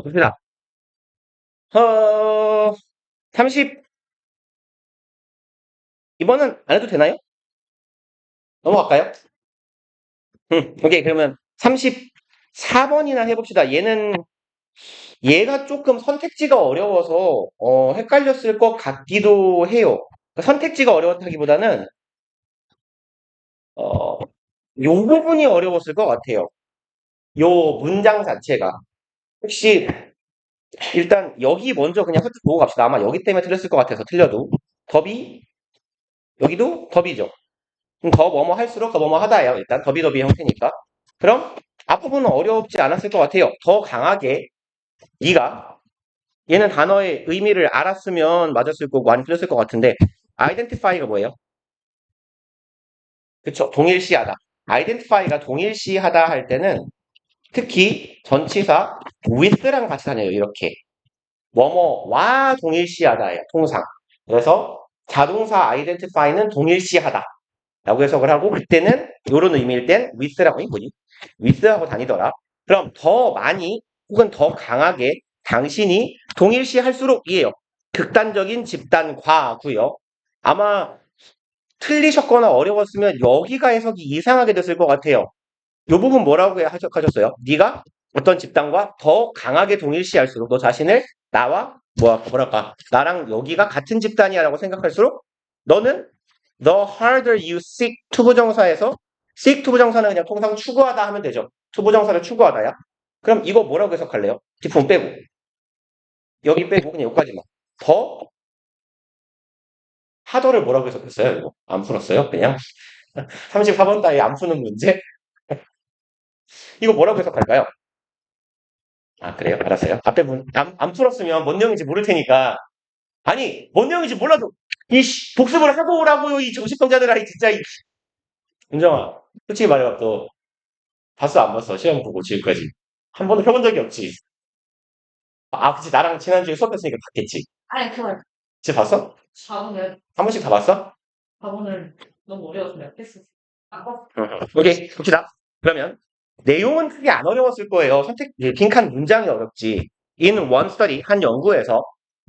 봅시다. 30, 이번은 안 해도 되나요? 넘어갈까요? 오케이. 그러면 34번이나 해봅시다. 얘가 조금 선택지가 어려워서, 헷갈렸을 것 같기도 해요. 그러니까 선택지가 어려웠다기보다는, 어, 요 부분이 어려웠을 것 같아요. 요 문장 자체가. 혹시, 일단 여기 먼저 그냥 훑어 보고 갑시다. 아마 여기 때문에 틀렸을 것 같아서 틀려도. 더비, 여기도 더비죠. 그럼 더 뭐뭐 할수록 더 뭐뭐 하다예요. 일단 더비더비 형태니까. 그럼 앞부분은 어렵지 않았을 것 같아요. 더 강하게 네가 얘는 단어의 의미를 알았으면 맞았을 거고 안 틀렸을 것 같은데 identify가 뭐예요? 그쵸? 동일시하다. identify가 동일시하다 할 때는 특히 전치사 with랑 같이 다녀요. 이렇게. 뭐뭐와 동일시하다예요. 통상. 그래서 자동사 identify는 동일시하다. 라고 해석을 하고 그때는 이런 의미일 땐 with라고 뭐지? with하고 다니더라. 그럼 더 많이 혹은 더 강하게 당신이 동일시할수록이에요. 극단적인 집단과고요. 아마 틀리셨거나 어려웠으면 여기가 해석이 이상하게 됐을 것 같아요. 이 부분 뭐라고 해석하셨어요? 네가 어떤 집단과 더 강하게 동일시할수록 너 자신을 나와 뭐랄까 나랑 여기가 같은 집단이야라고 생각할수록 너는 the harder you seek 투부정사에서 seek 투부정사는 그냥 통상 추구하다 하면 되죠. 투부정사를 추구하다야. 그럼 이거 뭐라고 해석할래요? 뒷부분 빼고 여기 빼고 그냥 여기까지만 더 하더를 뭐라고 해석했어요? 이거 안 풀었어요? 그냥 34번 따위 안 푸는 문제? 이거 뭐라고 해석할까요? 아 그래요? 알았어요. 앞에 안 풀었으면 뭔 내용인지 모를 테니까 아니 뭔 내용인지 몰라도 복습을 하고 오라고요 이 정신병자들아 이 진짜 윤정아 솔직히 말해봐 또 봤어 안 봤어? 시험 보고 지금까지 한 번도 펴본 적이 없지. 아 그치 나랑 지난주에 수업했으니까 봤겠지. 아니, 그걸 진짜 봤어? 4분을, 한 번씩 다 봤어? 4분을 너무 어려워서 내가 패스. 아, 오케이 봅시다. 그러면 내용은 크게 안 어려웠을 거예요. 빈칸 문장이 어렵지. In one study 한 연구에서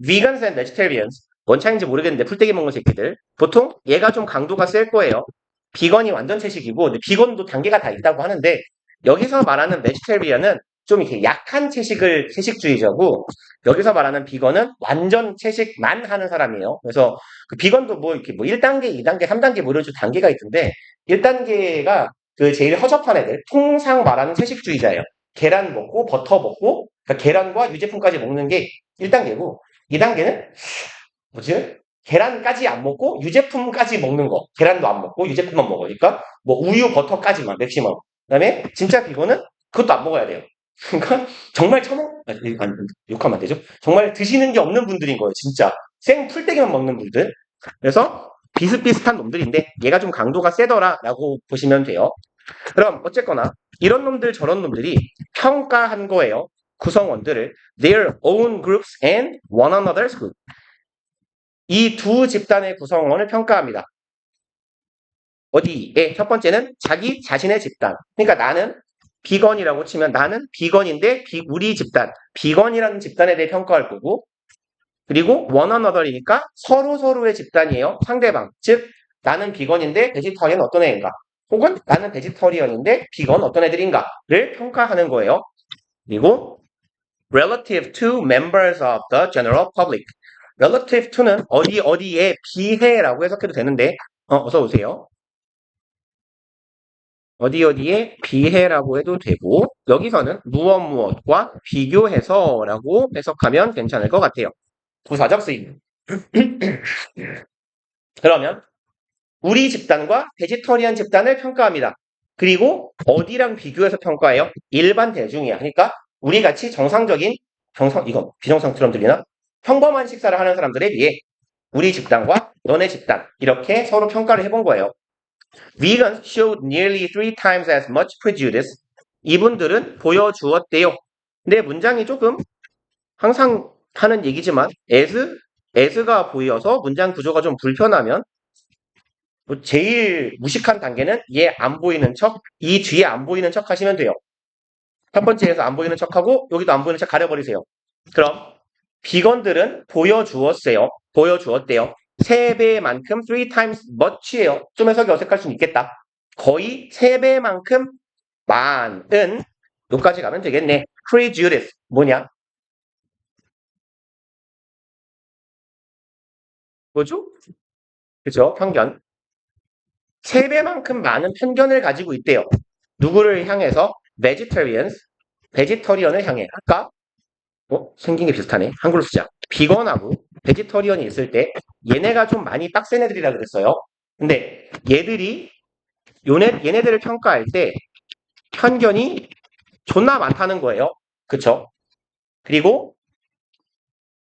vegans and vegetarians 뭔 차이인지 모르겠는데 풀떼기 먹는 새끼들 보통 얘가 좀 강도가 셀 거예요. 비건이 완전 채식이고 근데 비건도 단계가 다 있다고 하는데 여기서 말하는 vegetarian은 좀 이렇게 약한 채식주의자고 여기서 말하는 비건은 완전 채식만 하는 사람이에요. 그래서 그 비건도 뭐 이렇게 뭐 1단계, 2단계, 3단계 뭐 이런 식으로 단계가 있던데 1단계가 그 제일 허접한 애들, 통상 말하는 채식주의자예요. 계란 먹고 버터 먹고 그러니까 계란과 유제품까지 먹는 게 1단계고 2단계는 뭐지? 계란까지 안 먹고 유제품까지 먹는 거. 계란도 안 먹고 유제품만 먹으니까 뭐 우유 버터까지만 맥시멈. 그다음에 진짜 비건은 그것도 안 먹어야 돼요. 그러니까 정말 욕하면 안 되죠. 정말 드시는 게 없는 분들인 거예요. 진짜 생 풀떼기만 먹는 분들. 그래서 비슷비슷한 놈들인데 얘가 좀 강도가 세더라라고 보시면 돼요. 그럼 어쨌거나 이런 놈들 저런 놈들이 평가한 거예요. 구성원들을 their own groups and one another's group. 이 두 집단의 구성원을 평가합니다. 어디에? 첫 번째는 자기 자신의 집단. 그러니까 나는 비건이라고 치면 나는 비건인데 우리 집단, 비건이라는 집단에 대해 평가할 거고 그리고 one another이니까 서로의 집단이에요. 상대방. 즉 나는 비건인데 베지터리언 어떤 애인가 혹은 나는 베지터리언인데 비건 어떤 애들인가를 평가하는 거예요. 그리고 relative to members of the general public. relative to는 어디에 비해라고 해석해도 되는데 어서 오세요. 어디에 비해라고 해도 되고 여기서는 무엇과 비교해서라고 해석하면 괜찮을 것 같아요. 부사적 쓰임. 그러면 우리 집단과 베지터리안 집단을 평가합니다. 그리고 어디랑 비교해서 평가해요? 일반 대중이야. 그러니까 우리 같이 정상적인 이거 비정상처럼 들리나? 평범한 식사를 하는 사람들에 비해 우리 집단과 너네 집단 이렇게 서로 평가를 해본 거예요. Vegans showed nearly 3 times as much prejudice. 이분들은 보여주었대요. 근데 문장이 조금 항상 하는 얘기지만 as가 보여서 문장 구조가 좀 불편하면 제일 무식한 단계는 얘 안 보이는 척, 이 뒤에 안 보이는 척 하시면 돼요. 첫 번째에서 안 보이는 척하고 여기도 안 보이는 척 가려버리세요. 그럼 비건들은 보여주었어요. 보여주었대요. 3배만큼 3 times much예요. 좀 해석이 어색할 수는 있겠다. 거의 3배만큼 많은 여기까지 가면 되겠네. prejudice 뭐냐? 뭐죠? 그죠? 편견. 3배만큼 많은 편견을 가지고 있대요. 누구를 향해서? vegetarians, 베지터리언을 향해. 아까 생긴 게 비슷하네. 한글로 쓰자. 비건하고 베지터리언이 있을 때 얘네가 좀 많이 빡센 애들이라 그랬어요. 근데 얘네들을 평가할 때 편견이 존나 많다는 거예요. 그쵸? 그리고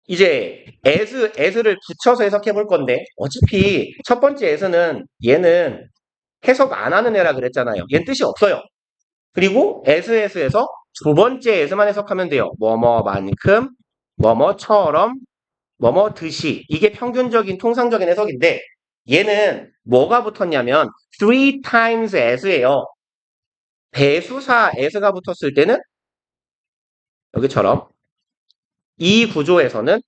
이제 as를 붙여서 해석해 볼 건데 어차피 첫 번째 as는 얘는 해석 안 하는 애라 그랬잖아요. 얘는 뜻이 없어요. 그리고 as에서 두 번째 as만 해석하면 돼요. 뭐뭐만큼, 뭐뭐처럼, 뭐뭐 듯이. 이게 평균적인 통상적인 해석인데 얘는 뭐가 붙었냐면 3 times as예요. 배수사 as가 붙었을 때는 여기처럼 이 구조에서는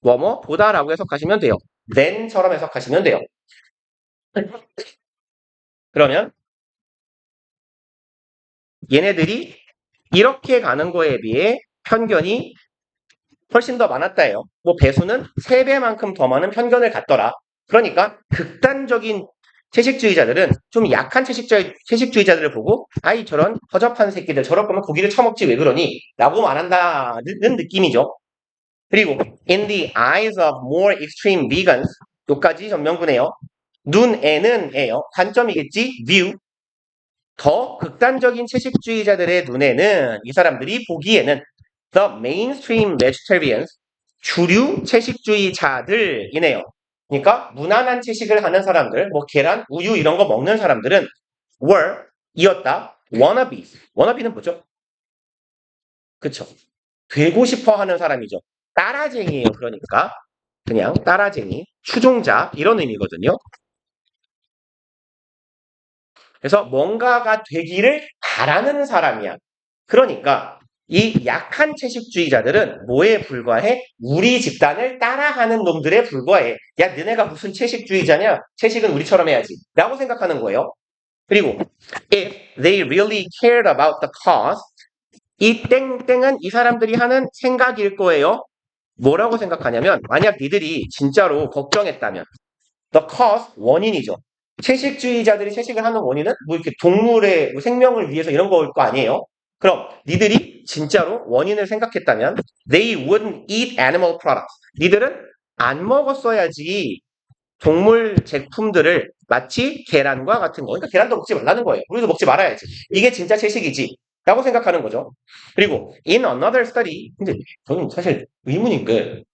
뭐뭐 보다라고 해석하시면 돼요. then처럼 해석하시면 돼요. 그러면 얘네들이 이렇게 가는 거에 비해 편견이 훨씬 더 많았다예요. 뭐 배수는 3배만큼 더 많은 편견을 갖더라. 그러니까 극단적인 채식주의자들은 좀 약한 채식주의자들을 보고 아이 저런 허접한 새끼들 저럴 거면 고기를 처먹지 왜 그러니? 라고 말한다는 느낌이죠. 그리고 in the eyes of more extreme vegans 요까지 전명구네요. 눈에는 에요. 관점이겠지? view. 더 극단적인 채식주의자들의 눈에는 이 사람들이 보기에는 the mainstream vegetarians 주류 채식주의자들이네요. 그러니까 무난한 채식을 하는 사람들, 뭐 계란, 우유 이런 거 먹는 사람들은 were 이었다. wannabes. wannabe는 뭐죠? 그쵸? 되고 싶어 하는 사람이죠. 따라쟁이에요. 그러니까 그냥 따라쟁이, 추종자 이런 의미거든요. 그래서 뭔가가 되기를 바라는 사람이야. 그러니까 이 약한 채식주의자들은 뭐에 불과해? 우리 집단을 따라하는 놈들에 불과해. 야, 너네가 무슨 채식주의자냐? 채식은 우리처럼 해야지. 라고 생각하는 거예요. 그리고 if they really cared about the cause, 이 땡땡은 이 사람들이 하는 생각일 거예요. 뭐라고 생각하냐면 만약 니들이 진짜로 걱정했다면 the cause, 원인이죠. 채식주의자들이 채식을 하는 원인은 뭐 이렇게 동물의 뭐 생명을 위해서 이런 거일 거 아니에요? 그럼 니들이 진짜로 원인을 생각했다면 they wouldn't eat animal products. 니들은 안 먹었어야지 동물 제품들을 마치 계란과 같은 거. 그러니까 계란도 먹지 말라는 거예요. 우리도 먹지 말아야지. 이게 진짜 채식이지. 라고 생각하는 거죠. 그리고 in another study 근데 저는 사실 의문인 게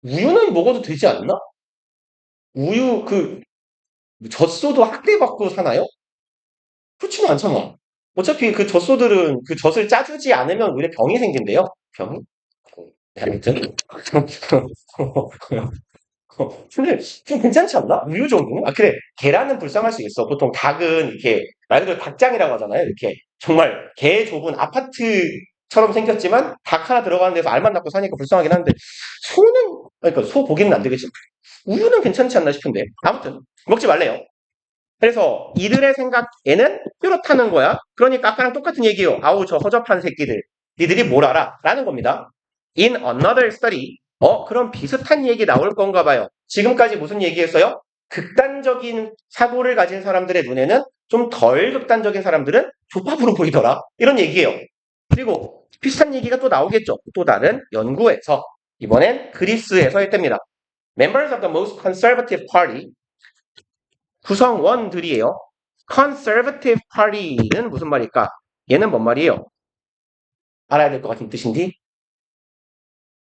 우유는 먹어도 되지 않나? 우유 젖소도 학대받고 사나요? 그렇지는 않잖아. 어차피 그 젖소들은 그 젖을 짜주지 않으면 오히려 병이 생긴대요. 병이? 네, 아무튼. 근데 좀 괜찮지 않나? 우유 정도는? 아, 그래. 계란은 불쌍할 수 있어. 보통 닭은 이렇게, 말 그대로 닭장이라고 하잖아요. 이렇게. 정말 개 좁은 아파트처럼 생겼지만 닭 하나 들어가는 데서 알만 낳고 사니까 불쌍하긴 한데, 소는, 그러니까 소 고기는 안 되겠지. 우유는 괜찮지 않나 싶은데. 아무튼, 먹지 말래요. 그래서 이들의 생각에는 뾰렇다는 거야. 그러니까 아까랑 똑같은 얘기예요. 아우 저 허접한 새끼들. 니들이 뭘 알아? 라는 겁니다. In another study. 그럼 비슷한 얘기 나올 건가 봐요. 지금까지 무슨 얘기했어요? 극단적인 사고를 가진 사람들의 눈에는 좀 덜 극단적인 사람들은 족밥으로 보이더라. 이런 얘기예요. 그리고 비슷한 얘기가 또 나오겠죠. 또 다른 연구에서 이번엔 그리스에서 했답니다. Members of the most conservative party 구성원들이에요. Conservative Party는 무슨 말일까? 얘는 뭔 말이에요? 알아야 될 것 같은 뜻인데?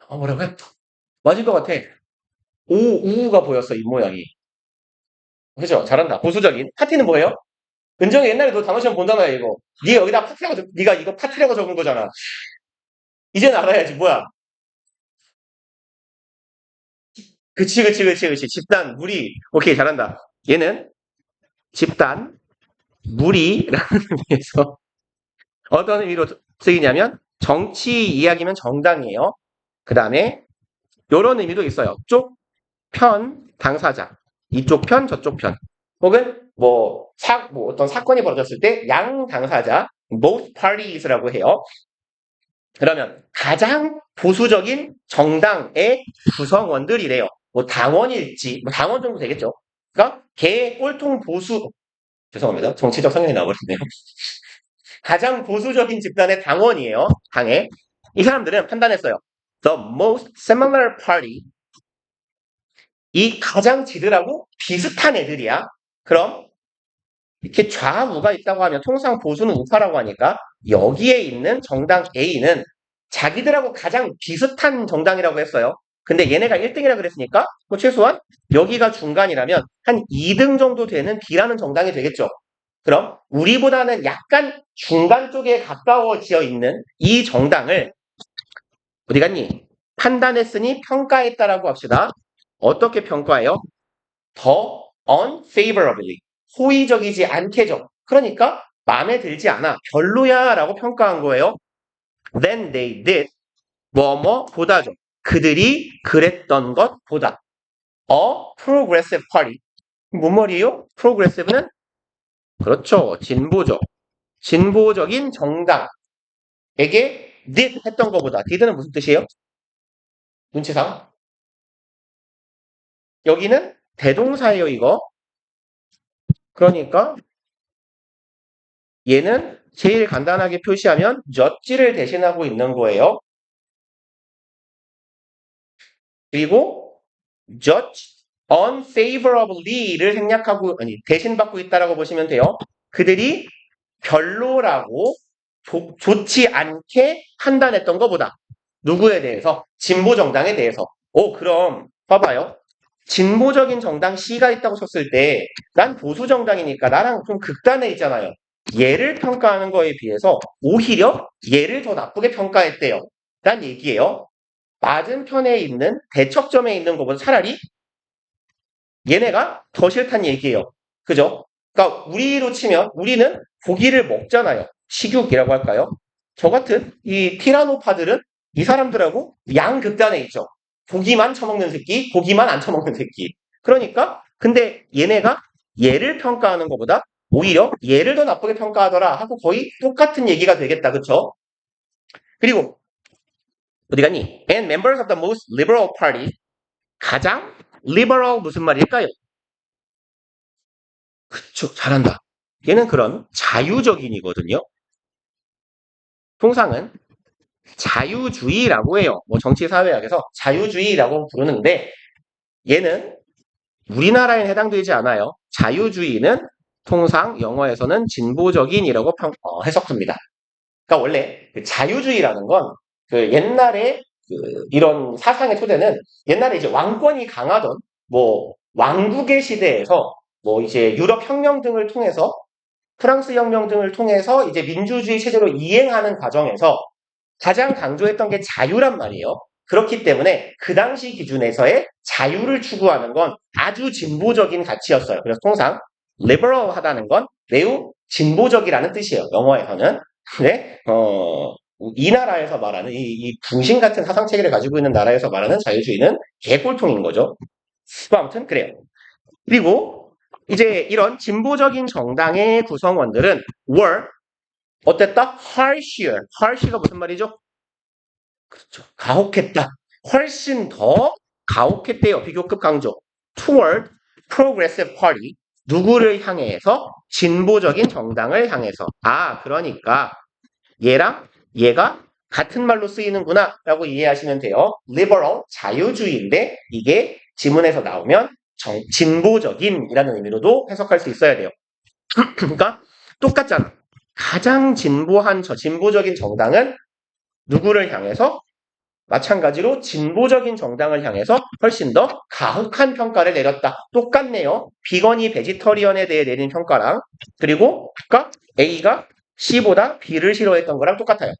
뭐라고요? 맞을 것 같아. 우가 보였어, 이 모양이. 그죠? 잘한다. 보수적인. 파티는 뭐예요? 은정이 옛날에 너 단어 시험 본다나요, 이거. 네가 여기다 네가 이거 파티라고 적은 거잖아. 이제는 알아야지, 뭐야. 그치. 집단, 무리. 오케이, 잘한다. 얘는 집단, 무리라는 의미에서 어떤 의미로 쓰이냐면 정치 이야기면 정당이에요. 그 다음에 이런 의미도 있어요. 쪽, 편, 당사자. 이쪽 편, 저쪽 편. 혹은 뭐 어떤 사건이 벌어졌을 때 양 당사자, both parties라고 해요. 그러면 가장 보수적인 정당의 구성원들이래요. 뭐 당원일지, 뭐 당원 정도 되겠죠. 그러니까 개 꼴통 보수, 죄송합니다. 정치적 성향이 나와버렸네요. 가장 보수적인 집단의 당원이에요. 당에. 이 사람들은 판단했어요. The most similar party. 이 가장 지들하고 비슷한 애들이야. 그럼 이렇게 좌우가 있다고 하면 통상 보수는 우파라고 하니까 여기에 있는 정당 A는 자기들하고 가장 비슷한 정당이라고 했어요. 근데 얘네가 1등이라 그랬으니까 뭐 최소한 여기가 중간이라면 한 2등 정도 되는 B라는 정당이 되겠죠. 그럼 우리보다는 약간 중간 쪽에 가까워져 있는 이 정당을 어디 갔니? 판단했으니 평가했다라고 합시다. 어떻게 평가해요? 더 unfavorably. 호의적이지 않게죠. 그러니까 마음에 들지 않아. 별로야 라고 평가한 거예요. Then they did. 보다죠. 그들이 그랬던 것보다. A progressive party. 뭔 말이에요? progressive는? 그렇죠. 진보죠. 진보적인 정당에게 did 했던 것보다. did는 무슨 뜻이에요? 눈치상? 여기는 대동사예요, 이거. 그러니까 얘는 제일 간단하게 표시하면 judge를 대신하고 있는 거예요. 그리고 judge unfavorably를 생략하고 대신 받고 있다라고 보시면 돼요. 그들이 별로라고 좋지 않게 판단했던 것보다 누구에 대해서? 진보 정당에 대해서. 그럼 봐봐요. 진보적인 정당 C가 있다고 쳤을 때 난 보수 정당이니까 나랑 좀 극단에 있잖아요. 얘를 평가하는 거에 비해서 오히려 얘를 더 나쁘게 평가했대요. 란 얘기예요. 맞은편에 있는 대척점에 있는 것보다 차라리 얘네가 더 싫단 얘기예요. 그죠? 그러니까 우리로 치면 우리는 고기를 먹잖아요. 식육이라고 할까요? 저 같은 이 티라노파들은 이 사람들하고 양극단에 있죠. 고기만 처먹는 새끼, 고기만 안 처먹는 새끼. 그러니까 근데 얘네가 얘를 평가하는 것보다 오히려 얘를 더 나쁘게 평가하더라 하고 거의 똑같은 얘기가 되겠다. 그쵸? 그리고 어디 갔니? And members of the most liberal party. 가장 liberal 무슨 말일까요? 그쵸, 잘한다. 얘는 그런 자유적인이거든요. 통상은 자유주의라고 해요. 뭐 정치사회학에서 자유주의라고 부르는데 얘는 우리나라에 해당되지 않아요. 자유주의는 통상 영어에서는 진보적인이라고 해석합니다. 그러니까 원래 그 자유주의라는 건 그 옛날에 이런 사상의 토대는 옛날에 이제 왕권이 강하던 뭐 왕국의 시대에서 뭐 이제 유럽 혁명 등을 통해서 프랑스 혁명 등을 통해서 이제 민주주의 체제로 이행하는 과정에서 가장 강조했던 게 자유란 말이에요. 그렇기 때문에 그 당시 기준에서의 자유를 추구하는 건 아주 진보적인 가치였어요. 그래서 통상 liberal하다는 건 매우 진보적이라는 뜻이에요. 영어에서는. 네, 이 나라에서 말하는 이 중심 같은 사상 체계를 가지고 있는 나라에서 말하는 자유주의는 개꼴통인 거죠. 아무튼 그래요. 그리고 이제 이런 진보적인 정당의 구성원들은 were 어땠다? harsher가 무슨 말이죠? 그렇죠. 가혹했다. 훨씬 더 가혹했대요. 비교급 강조. toward progressive party. 누구를 향해서? 진보적인 정당을 향해서. 그러니까 얘랑 얘가 같은 말로 쓰이는구나 라고 이해하시면 돼요. liberal, 자유주의인데 이게 지문에서 나오면 진보적인 이라는 의미로도 해석할 수 있어야 돼요. 그러니까 똑같잖아. 가장 진보적인 정당은 누구를 향해서? 마찬가지로 진보적인 정당을 향해서 훨씬 더 가혹한 평가를 내렸다. 똑같네요. 비건이 베지터리언에 대해 내린 평가랑 그리고 A가 C보다 B를 싫어했던 거랑 똑같아요.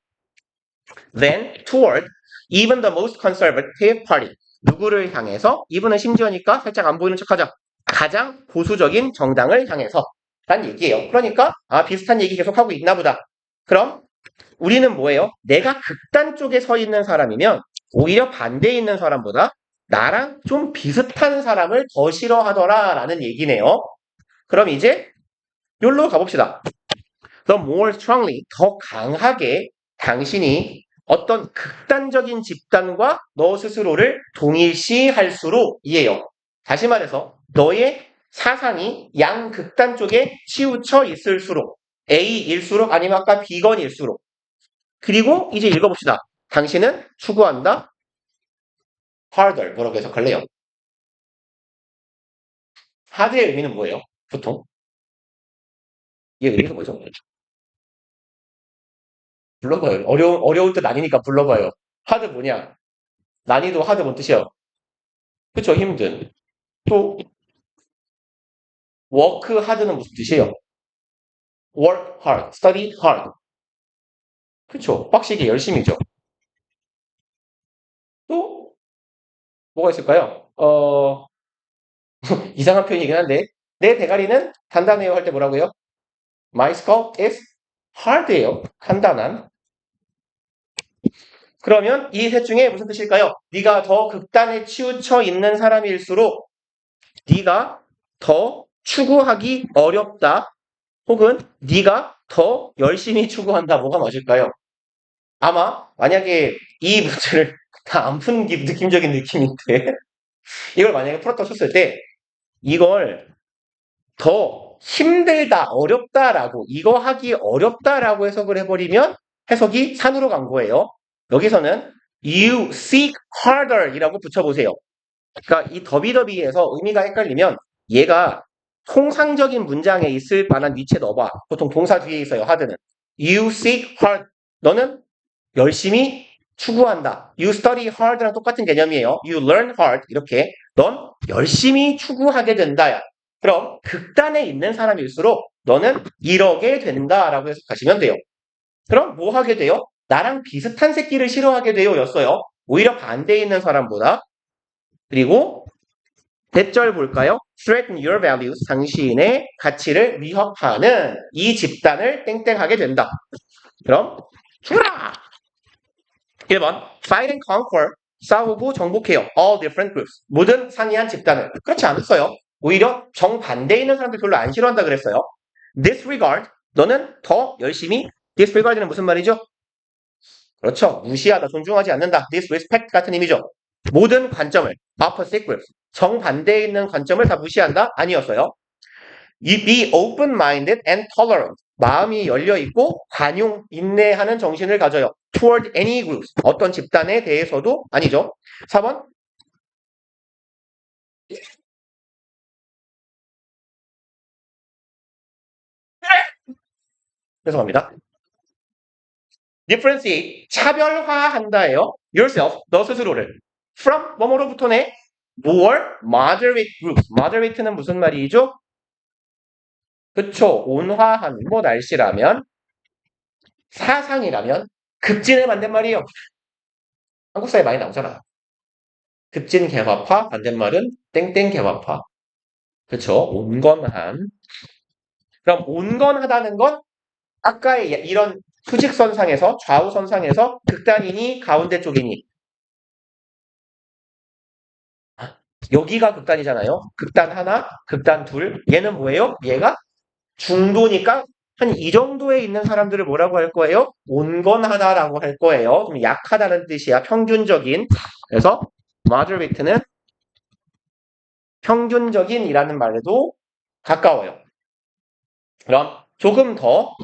Then toward even the most conservative party. 누구를 향해서? 이분은 심지어니까 살짝 안 보이는 척하자. 가장 보수적인 정당을 향해서 란 얘기예요. 그러니까 비슷한 얘기 계속하고 있나 보다. 그럼 우리는 뭐예요? 내가 극단 쪽에 서 있는 사람이면 오히려 반대에 있는 사람보다 나랑 좀 비슷한 사람을 더 싫어하더라라는 얘기네요. 그럼 이제 여기로 가봅시다. The more strongly, 더 강하게 당신이 어떤 극단적인 집단과 너 스스로를 동일시할수록 이에요. 다시 말해서 너의 사상이 양극단 쪽에 치우쳐 있을수록 A일수록 아니면 아까 B건일수록 그리고 이제 읽어봅시다. 당신은 추구한다. harder 뭐라고 해석할래요? hard의 의미는 뭐예요? 보통 이 의미가 뭐죠? 불러봐요. 어려운 뜻 아니니까 불러봐요. hard 뭐냐? 난이도 hard 뭔 뜻이요? 그쵸? 힘든. 또 work hard는 무슨 뜻이에요? work hard, study hard. 그쵸? 빡시게 열심히죠. 또 뭐가 있을까요? 이상한 표현이긴 한데 내 대가리는 단단해요 할 때 뭐라고요? My skull is hard예요. 간단한. 그러면 이 셋 중에 무슨 뜻일까요? 네가 더 극단에 치우쳐 있는 사람일수록 네가 더 추구하기 어렵다. 혹은 네가 더 열심히 추구한다. 뭐가 맞을까요? 아마 만약에 이 문제를 다 안 푼 느낌적인 느낌인데 이걸 만약에 풀었다 쳤을 때 이걸 더 힘들다, 어렵다라고 이거 하기 어렵다라고 해석을 해버리면 해석이 산으로 간 거예요. 여기서는 you seek harder 이라고 붙여보세요. 그러니까 이 더비더비에서 의미가 헷갈리면 얘가 통상적인 문장에 있을 만한 위치에 넣어봐. 보통 동사 뒤에 있어요. hard는. You seek hard. 너는 열심히 추구한다. You study hard랑 똑같은 개념이에요. You learn hard. 이렇게 넌 열심히 추구하게 된다야. 그럼 극단에 있는 사람일수록 너는 이러게 된다라고 해석하시면 돼요. 그럼 뭐 하게 돼요? 나랑 비슷한 새끼를 싫어하게 돼요 였어요. 오히려 반대에 있는 사람보다. 그리고 대절 볼까요? Threaten your values. 당신의 가치를 위협하는 이 집단을 땡땡하게 된다. 그럼 죽어라! 1번 Fight and conquer. 싸우고 정복해요. All different groups. 모든 상이한 집단을. 그렇지 않았어요. 오히려 정반대에 있는 사람들 별로 안 싫어한다 그랬어요. Disregard. 너는 더 열심히 disregard는 무슨 말이죠? 그렇죠. 무시하다, 존중하지 않는다. disrespect 같은 의미죠. 모든 관점을 opposite groups. 정반대에 있는 관점을 다 무시한다? 아니었어요. Be open-minded and tolerant. 마음이 열려있고 관용, 인내하는 정신을 가져요. Toward any groups. 어떤 집단에 대해서도 아니죠. 4번. 죄송합니다. Differentiate. 차별화한다예요. Yourself. 너 스스로를. From 뭐뭐로부터네. More moderate groups. Moderate는 무슨 말이죠? 그쵸. 온화한 뭐 날씨라면 사상이라면 급진의 반대말이에요. 한국 사회 많이 나오잖아. 급진 개화파 반대말은 땡땡 개화파. 그쵸. 온건한. 그럼 온건하다는 건 아까의 이런 수직선상에서 좌우선상에서 극단이니 가운데 쪽이니 여기가 극단이잖아요. 극단 하나, 극단 둘. 얘는 뭐예요? 얘가 중도니까 한 이 정도에 있는 사람들을 뭐라고 할 거예요? 온건하다라고 할 거예요. 좀 약하다는 뜻이야. 평균적인. 그래서 moderate는 평균적인이라는 말에도 가까워요. 그럼 조금 더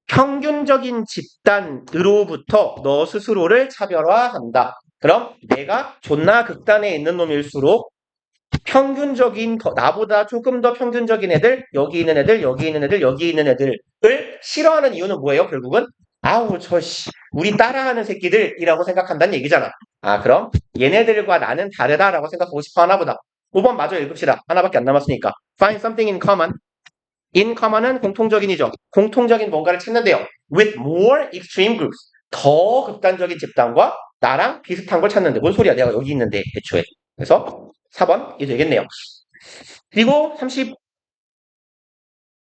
평균적인 집단으로부터 너 스스로를 차별화한다. 그럼 내가 존나 극단에 있는 놈일수록 평균적인 나보다 조금 더 평균적인 애들, 여기 있는 애들, 여기 있는 애들, 여기 있는 애들을 싫어하는 이유는 뭐예요? 결국은 아우 우리 따라하는 새끼들이라고 생각한다는 얘기잖아. 아 그럼 얘네들과 나는 다르다라고 생각하고 싶어 하나 보다. 5번 마저 읽읍시다. 하나밖에 안 남았으니까. Find something in common. In common은 공통적인이죠. 공통적인 뭔가를 찾는데요. With more extreme groups. 더 극단적인 집단과 나랑 비슷한 걸 찾는데 뭔 소리야? 내가 여기 있는데 애초에. 그래서 4번이 되겠네요. 그리고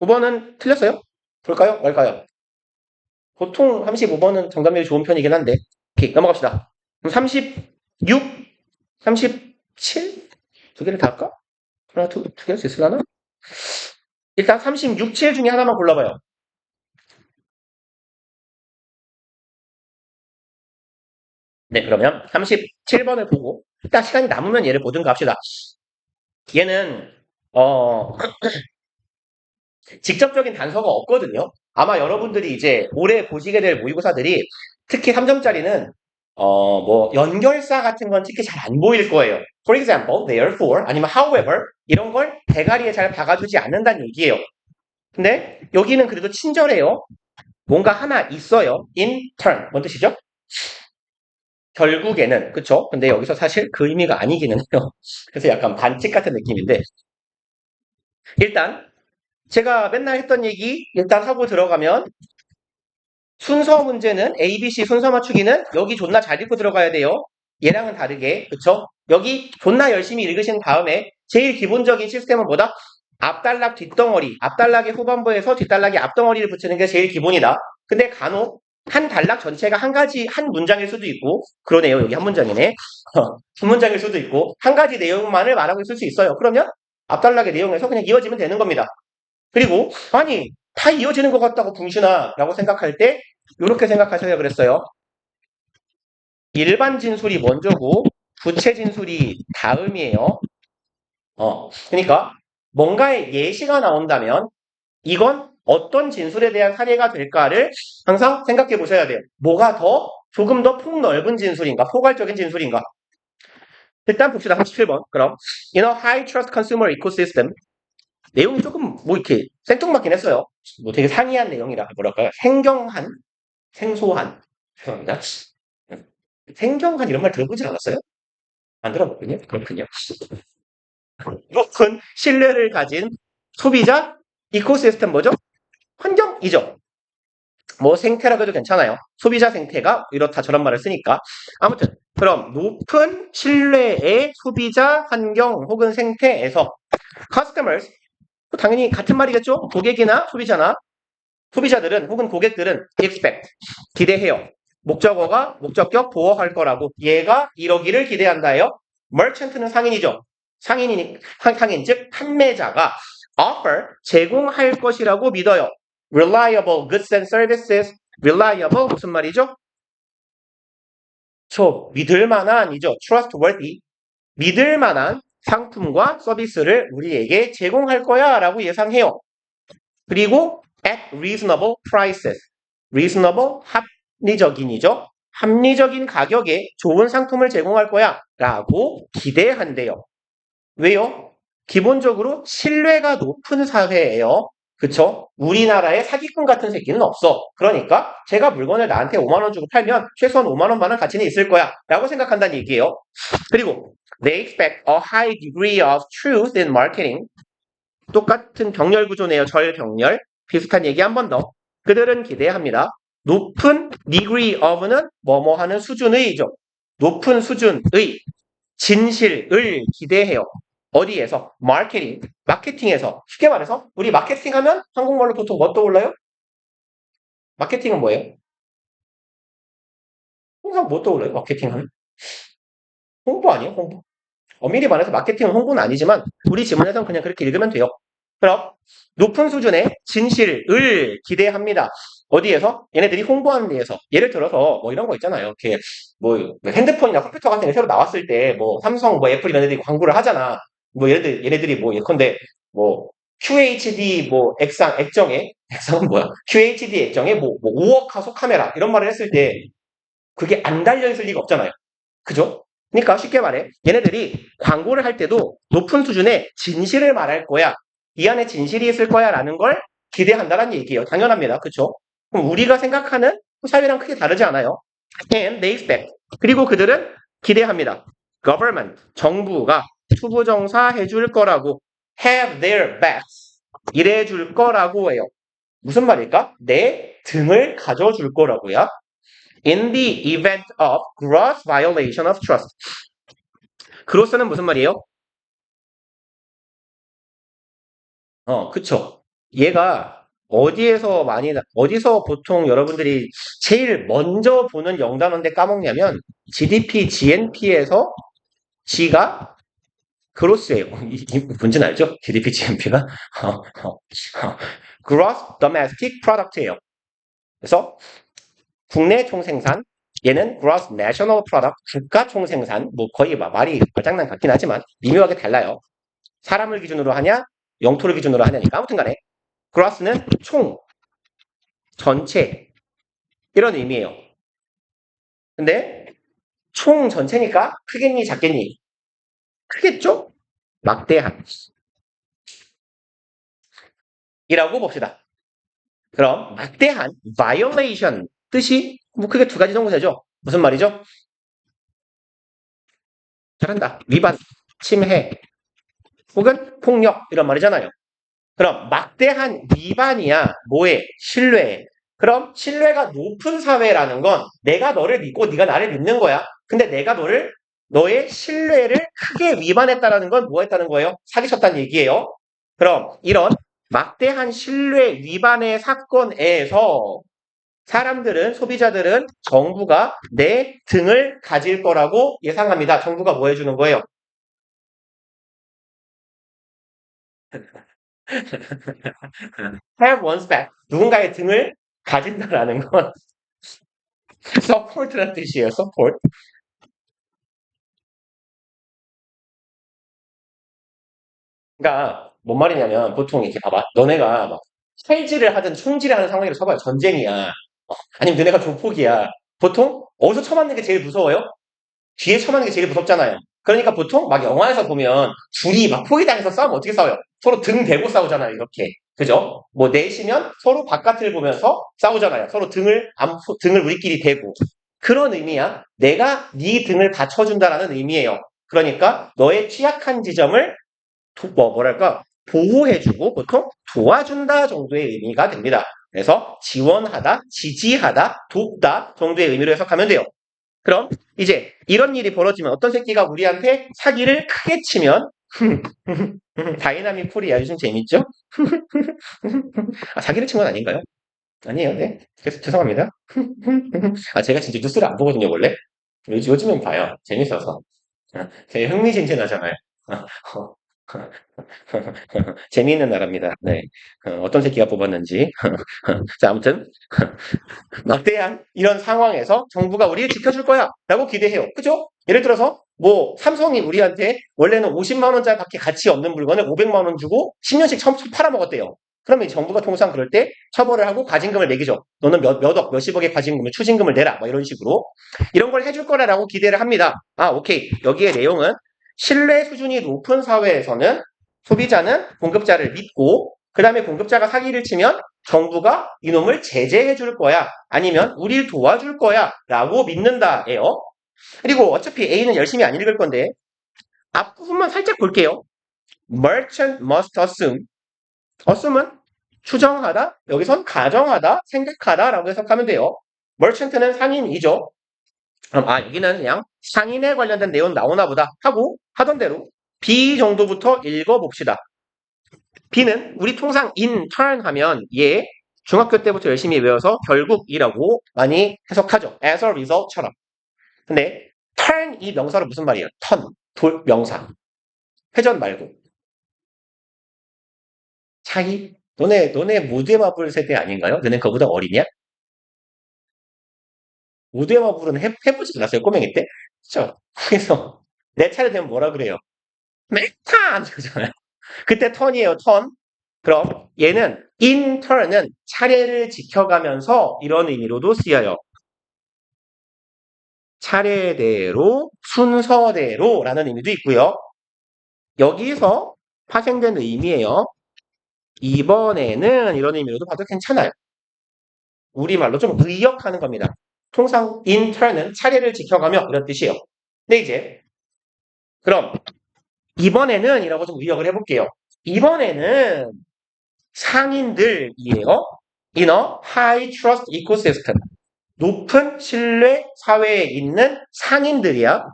35번은 틀렸어요? 볼까요? 말까요? 보통 35번은 정답률이 좋은 편이긴 한데. 오케이, 넘어갑시다. 그럼 36, 37? 두 개를 다 할까? 하나, 두 개 할 수 있으려나? 일단 36, 7 중에 하나만 골라봐요. 네, 그러면 37번을 보고, 일단 시간이 남으면 얘를 보든가 합시다. 얘는, 직접적인 단서가 없거든요. 아마 여러분들이 이제 올해 보시게 될 모의고사들이 특히 3점짜리는 뭐 연결사 같은 건 특히 잘 안 보일 거예요. For example, therefore, 아니면 however 이런 걸 대가리에 잘 박아주지 않는다는 얘기예요. 근데 여기는 그래도 친절해요. 뭔가 하나 있어요. in turn. 뭔 뜻이죠? 결국에는 그쵸? 근데 여기서 사실 그 의미가 아니기는 해요. 그래서 약간 반칙 같은 느낌인데 일단 제가 맨날 했던 얘기 일단 하고 들어가면 순서 문제는 ABC 순서 맞추기는 여기 존나 잘 읽고 들어가야 돼요. 얘랑은 다르게 그쵸? 여기 존나 열심히 읽으신 다음에 제일 기본적인 시스템은 뭐다? 앞단락 뒷덩어리 앞단락의 후반부에서 뒷단락의 앞덩어리를 붙이는 게 제일 기본이다. 근데 간혹 한 단락 전체가 한 가지 한 문장일 수도 있고 그러네요. 여기 한 문장이네. 두 문장일 수도 있고 한 가지 내용만을 말하고 있을 수 있어요. 그러면 앞단락의 내용에서 그냥 이어지면 되는 겁니다. 그리고 아니 다 이어지는 것 같다고 붕신아 라고 생각할 때 이렇게 생각하셔야 그랬어요. 일반 진술이 먼저고 부채 진술이 다음이에요. 그러니까 뭔가의 예시가 나온다면 이건 어떤 진술에 대한 사례가 될까를 항상 생각해 보셔야 돼요. 뭐가 더 조금 더 폭넓은 진술인가 포괄적인 진술인가. 일단 봅시다. 37번. 그럼 In a high trust consumer ecosystem 내용이 조금 뭐 이렇게 생뚱맞긴 했어요. 뭐 되게 상이한 내용이라 뭐랄까요? 생소한 죄송합니다. 생경한 이런 말 들어보지 않았어요? 안 들어봤군요. 그렇군요. 높은 신뢰를 가진 소비자 이코시스템 뭐죠? 환경이죠. 뭐 생태라고 해도 괜찮아요. 소비자 생태가 이렇다 저런 말을 쓰니까. 아무튼 그럼 높은 신뢰의 소비자 환경 혹은 생태에서 customers 당연히 같은 말이겠죠? 고객이나 소비자나 소비자들은 혹은 고객들은 expect 기대해요. 목적어가 목적격 보어할 거라고 얘가 이러기를 기대한다예요. merchant는 상인이죠. 상인 즉 판매자가 offer 제공할 것이라고 믿어요. reliable goods and services reliable 무슨 말이죠? 믿을 만한이죠. trustworthy 믿을 만한 상품과 서비스를 우리에게 제공할 거야 라고 예상해요. 그리고 at reasonable prices. reasonable 합리적인이죠. 합리적인 가격에 좋은 상품을 제공할 거야 라고 기대한대요. 왜요? 기본적으로 신뢰가 높은 사회예요. 그쵸? 우리나라에 사기꾼 같은 새끼는 없어. 그러니까 제가 물건을 나한테 5만원 주고 팔면 최소한 5만원만한 가치는 있을 거야 라고 생각한다는 얘기예요. 그리고 they expect a high degree of truth in marketing. 똑같은 병렬 구조네요. 절병렬. 비슷한 얘기 한 번 더. 그들은 기대합니다. 높은 degree of는 뭐뭐 하는 수준의죠. 높은 수준의 진실을 기대해요. 어디에서? 마케팅에서. 쉽게 말해서 우리 마케팅 하면 한국말로 보통 뭐 떠올라요? 마케팅은 뭐예요? 항상 뭐 떠올라요? 마케팅 하면? 홍보 아니에요? 홍보. 엄밀히 말해서 마케팅은 홍보는 아니지만 우리 지문에서는 그냥 그렇게 읽으면 돼요. 그럼 높은 수준의 진실을 기대합니다. 어디에서? 얘네들이 홍보하는 데에서. 예를 들어서 뭐 이런 거 있잖아요. 이렇게 뭐 핸드폰이나 컴퓨터 같은 게 새로 나왔을 때 뭐 삼성, 뭐 애플 이런 애들이 광고를 하잖아. 뭐 얘네들이 뭐 예컨대 뭐 QHD 뭐 액정은 뭐야? QHD 액정에 뭐 5억 화소 카메라 이런 말을 했을 때 그게 안 달려 있을 리가 없잖아요. 그죠? 그러니까 쉽게 말해 얘네들이 광고를 할 때도 높은 수준의 진실을 말할 거야. 이 안에 진실이 있을 거야 라는 걸 기대한다는 얘기예요. 당연합니다. 그쵸? 그럼 우리가 생각하는 사회랑 크게 다르지 않아요. And they expect. 그리고 그들은 기대합니다. Government, 정부가 투부정사 해줄 거라고 have their backs. 일해줄 거라고 해요. 무슨 말일까? 내 등을 가져줄 거라고요. In the event of gross violation of trust. gross는 무슨 말이에요? 그쵸. 얘가 어디서 보통 여러분들이 제일 먼저 보는 영단어인데 까먹냐면 GDP, GNP에서 G가 그로스예요. 이 문제는 알죠? GDP, GNP가 Gross Domestic Product예요. 그래서 국내 총생산, 얘는 Gross National Product, 국가 총생산, 뭐 거의 말이 말장난 같긴 하지만 미묘하게 달라요. 사람을 기준으로 하냐, 영토를 기준으로 하냐니까 아무튼 간에 Gross는 총, 전체 이런 의미예요. 근데 총 전체니까 크겠니 작겠니? 크겠죠? 막대한 이라고 봅시다. 그럼 막대한 violation 뜻이 뭐 크게 두 가지 정도 되죠. 무슨 말이죠? 잘한다. 위반, 침해, 혹은 폭력 이런 말이잖아요. 그럼 막대한 위반이야. 뭐에? 신뢰에. 그럼 신뢰가 높은 사회라는 건 내가 너를 믿고 네가 나를 믿는 거야. 근데 내가 너의 신뢰를 크게 위반했다라는 건 뭐 했다는 거예요? 사기쳤다는 얘기예요. 그럼 이런 막대한 신뢰 위반의 사건에서 사람들은, 소비자들은 정부가 내 등을 가질 거라고 예상합니다. 정부가 뭐 해주는 거예요? have one's back. 누군가의 등을 가진다라는 건 support라는 뜻이에요. support. 그러니까 뭔 말이냐면 보통 이렇게 봐봐. 너네가 막 칼질을 하든 총질을 하는 상황이라고 쳐봐요. 전쟁이야. 아니면 너네가 조폭이야. 보통 어디서 쳐맞는 게 제일 무서워요? 뒤에 쳐맞는 게 제일 무섭잖아요. 그러니까 보통 막 영화에서 보면 둘이 막 포위당해서 싸우면 어떻게 싸워요? 서로 등 대고 싸우잖아요. 이렇게. 그죠? 뭐 넷이면 서로 바깥을 보면서 싸우잖아요. 서로 등을 우리끼리 대고. 그런 의미야. 내가 네 등을 받쳐준다라는 의미예요. 그러니까 너의 취약한 지점을 뭐랄까 보호해주고 보통 도와준다 정도의 의미가 됩니다. 그래서 지원하다, 지지하다, 돕다 정도의 의미로 해석하면 돼요. 그럼 이제 이런 일이 벌어지면 어떤 새끼가 우리한테 사기를 크게 치면 다이나믹 코리아 요즘 재밌죠? 사기를 친 건 아닌가요? 아니에요. 네. 그래서 죄송합니다. 제가 진짜 뉴스를 안 보거든요, 원래. 요즘엔 봐요. 재밌어서. 되게 흥미진진하잖아요. 재미있는 나라입니다. 네. 어떤 새끼가 뽑았는지. 자, 아무튼 막대한 이런 상황에서 정부가 우리를 지켜줄 거야 라고 기대해요. 그죠? 예를 들어서 뭐 삼성이 우리한테 원래는 50만 원짜리밖에 가치 없는 물건을 500만 원 주고 10년씩 팔아먹었대요. 그러면 정부가 통상 그럴 때 처벌을 하고 과징금을 매기죠. 너는 몇억, 몇십억의 과징금을, 추징금을 내라. 뭐 이런 식으로. 이런 걸 해줄 거라고 기대를 합니다. 오케이. 여기에 내용은 신뢰 수준이 높은 사회에서는 소비자는 공급자를 믿고 그 다음에 공급자가 사기를 치면 정부가 이놈을 제재해 줄 거야. 아니면 우리를 도와줄 거야. 라고 믿는다예요. 그리고 어차피 A는 열심히 안 읽을 건데 앞부분만 살짝 볼게요. Merchant must assume. assume은 추정하다, 여기선 가정하다, 생각하다 라고 해석하면 돼요. merchant는 상인이죠. 그럼 여기는 그냥 상인에 관련된 내용 나오나 보다 하고 하던 대로 B 정도부터 읽어봅시다. B는 우리 통상 intern 하면 얘 중학교 때부터 열심히 외워서 결국이라고 많이 해석하죠. as a result처럼. 근데 turn 이 명사로 무슨 말이에요? 명사. 회전 말고. 차이? 너네 모두의 마블 세대 아닌가요? 너네 그거보다 어리냐? 모두의 마블은 해보지도 않았어요, 꼬맹이 때? 그쵸? 그래서 내 차례 되면 뭐라 그래요? 메타! 그러잖아요. 그때 턴이에요, 턴. 그럼 얘는 in turn은 차례를 지켜가면서 이런 의미로도 쓰여요. 차례대로, 순서대로 라는 의미도 있고요. 여기서 파생된 의미예요. 이번에는 이런 의미로도 봐도 괜찮아요. 우리말로 좀 의역하는 겁니다. 통상 in turn은 차례를 지켜가며 이런 뜻이에요. 근데 이제 그럼 이번에는 이라고 좀 의역을 해볼게요. 이번에는 상인들이에요. in a high trust ecosystem. 높은 신뢰 사회에 있는 상인들이야.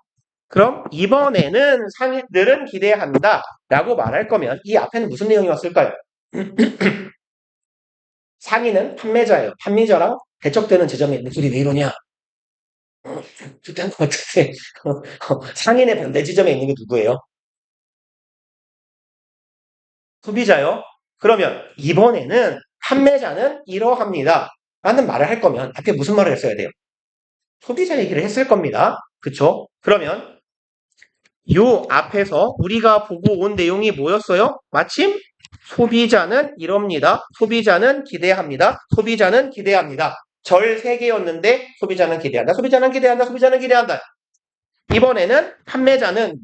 그럼 이번에는 상인들은 기대한다 라고 말할 거면 이 앞에는 무슨 내용이 왔을까요? 상인은 판매자예요. 판매자랑 대척되는 지점에 있는 소리 왜 이러냐? 좋다는 것 같은데 상인의 반대 지점에 있는 게 누구예요? 소비자요? 그러면 이번에는 판매자는 이러합니다. 라는 말을 할 거면 앞에 무슨 말을 했어야 돼요? 소비자 얘기를 했을 겁니다. 그쵸? 그러면 요 앞에서 우리가 보고 온 내용이 뭐였어요? 마침 소비자는 이럽니다. 소비자는 기대합니다. 소비자는 기대합니다. 절 3개였는데 소비자는 기대한다. 소비자는 기대한다. 소비자는 기대한다. 이번에는 판매자는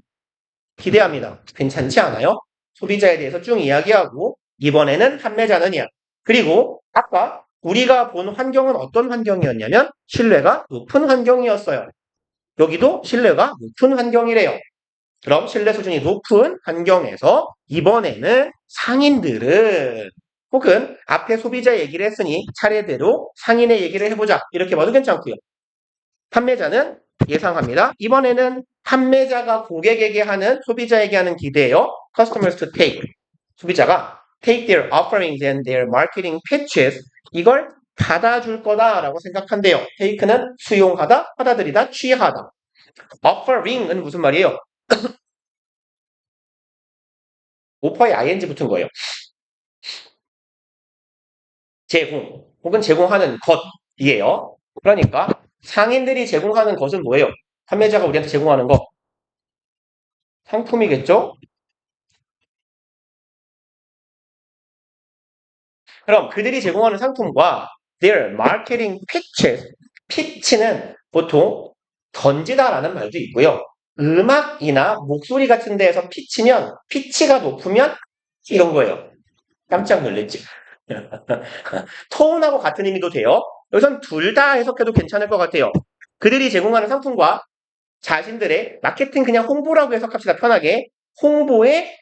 기대합니다. 괜찮지 않아요? 소비자에 대해서 쭉 이야기하고 이번에는 판매자는이야. 그리고 아까 우리가 본 환경은 어떤 환경이었냐면 신뢰가 높은 환경이었어요. 여기도 신뢰가 높은 환경이래요. 그럼 신뢰 수준이 높은 환경에서 이번에는 상인들은 혹은 앞에 소비자 얘기를 했으니 차례대로 상인의 얘기를 해보자. 이렇게 봐도 괜찮고요. 판매자는 예상합니다. 이번에는 판매자가 고객에게 하는 소비자에게 하는 기대예요. Customers to take. 소비자가 take their offerings and their marketing pitches. 이걸 받아줄 거다라고 생각한대요. take는 수용하다, 받아들이다, 취하다. offering은 무슨 말이에요? 오퍼에 ing 붙은 거예요. 제공 혹은 제공하는 것이에요. 그러니까 상인들이 제공하는 것은 뭐예요? 판매자가 우리한테 제공하는 거. 상품이겠죠? 그럼 그들이 제공하는 상품과 their marketing pitches, pitch는 보통 던지다라는 말도 있고요. 음악이나 목소리 같은 데에서 피치면, 피치가 높으면 이런 거예요. 깜짝 놀랬지. 톤하고 같은 의미도 돼요. 여기선 둘 다 해석해도 괜찮을 것 같아요. 그들이 제공하는 상품과 자신들의 마케팅 그냥 홍보라고 해석합시다. 편하게. 홍보의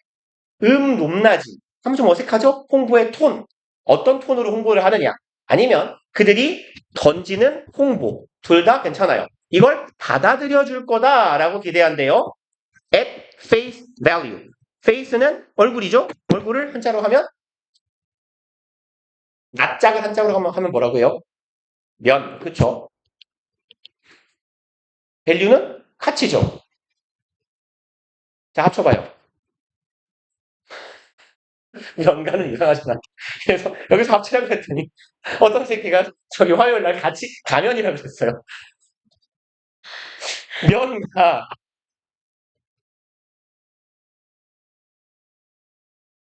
높낮이. 한번 좀 어색하죠? 홍보의 톤. 어떤 톤으로 홍보를 하느냐. 아니면 그들이 던지는 홍보. 둘 다 괜찮아요. 이걸 받아들여 줄 거다라고 기대한대요. at face value. face는 얼굴이죠? 얼굴을 한자로 하면 낯짝을 한자로 하면 뭐라고요? 면. 그쵸? value는 가치죠. 자, 합쳐봐요. 연가는 이상하잖아. 그래서 여기서 합치라고 했더니 어떤 새끼가 저기 화요일 날 같이 가면이라고 했어요. 면가.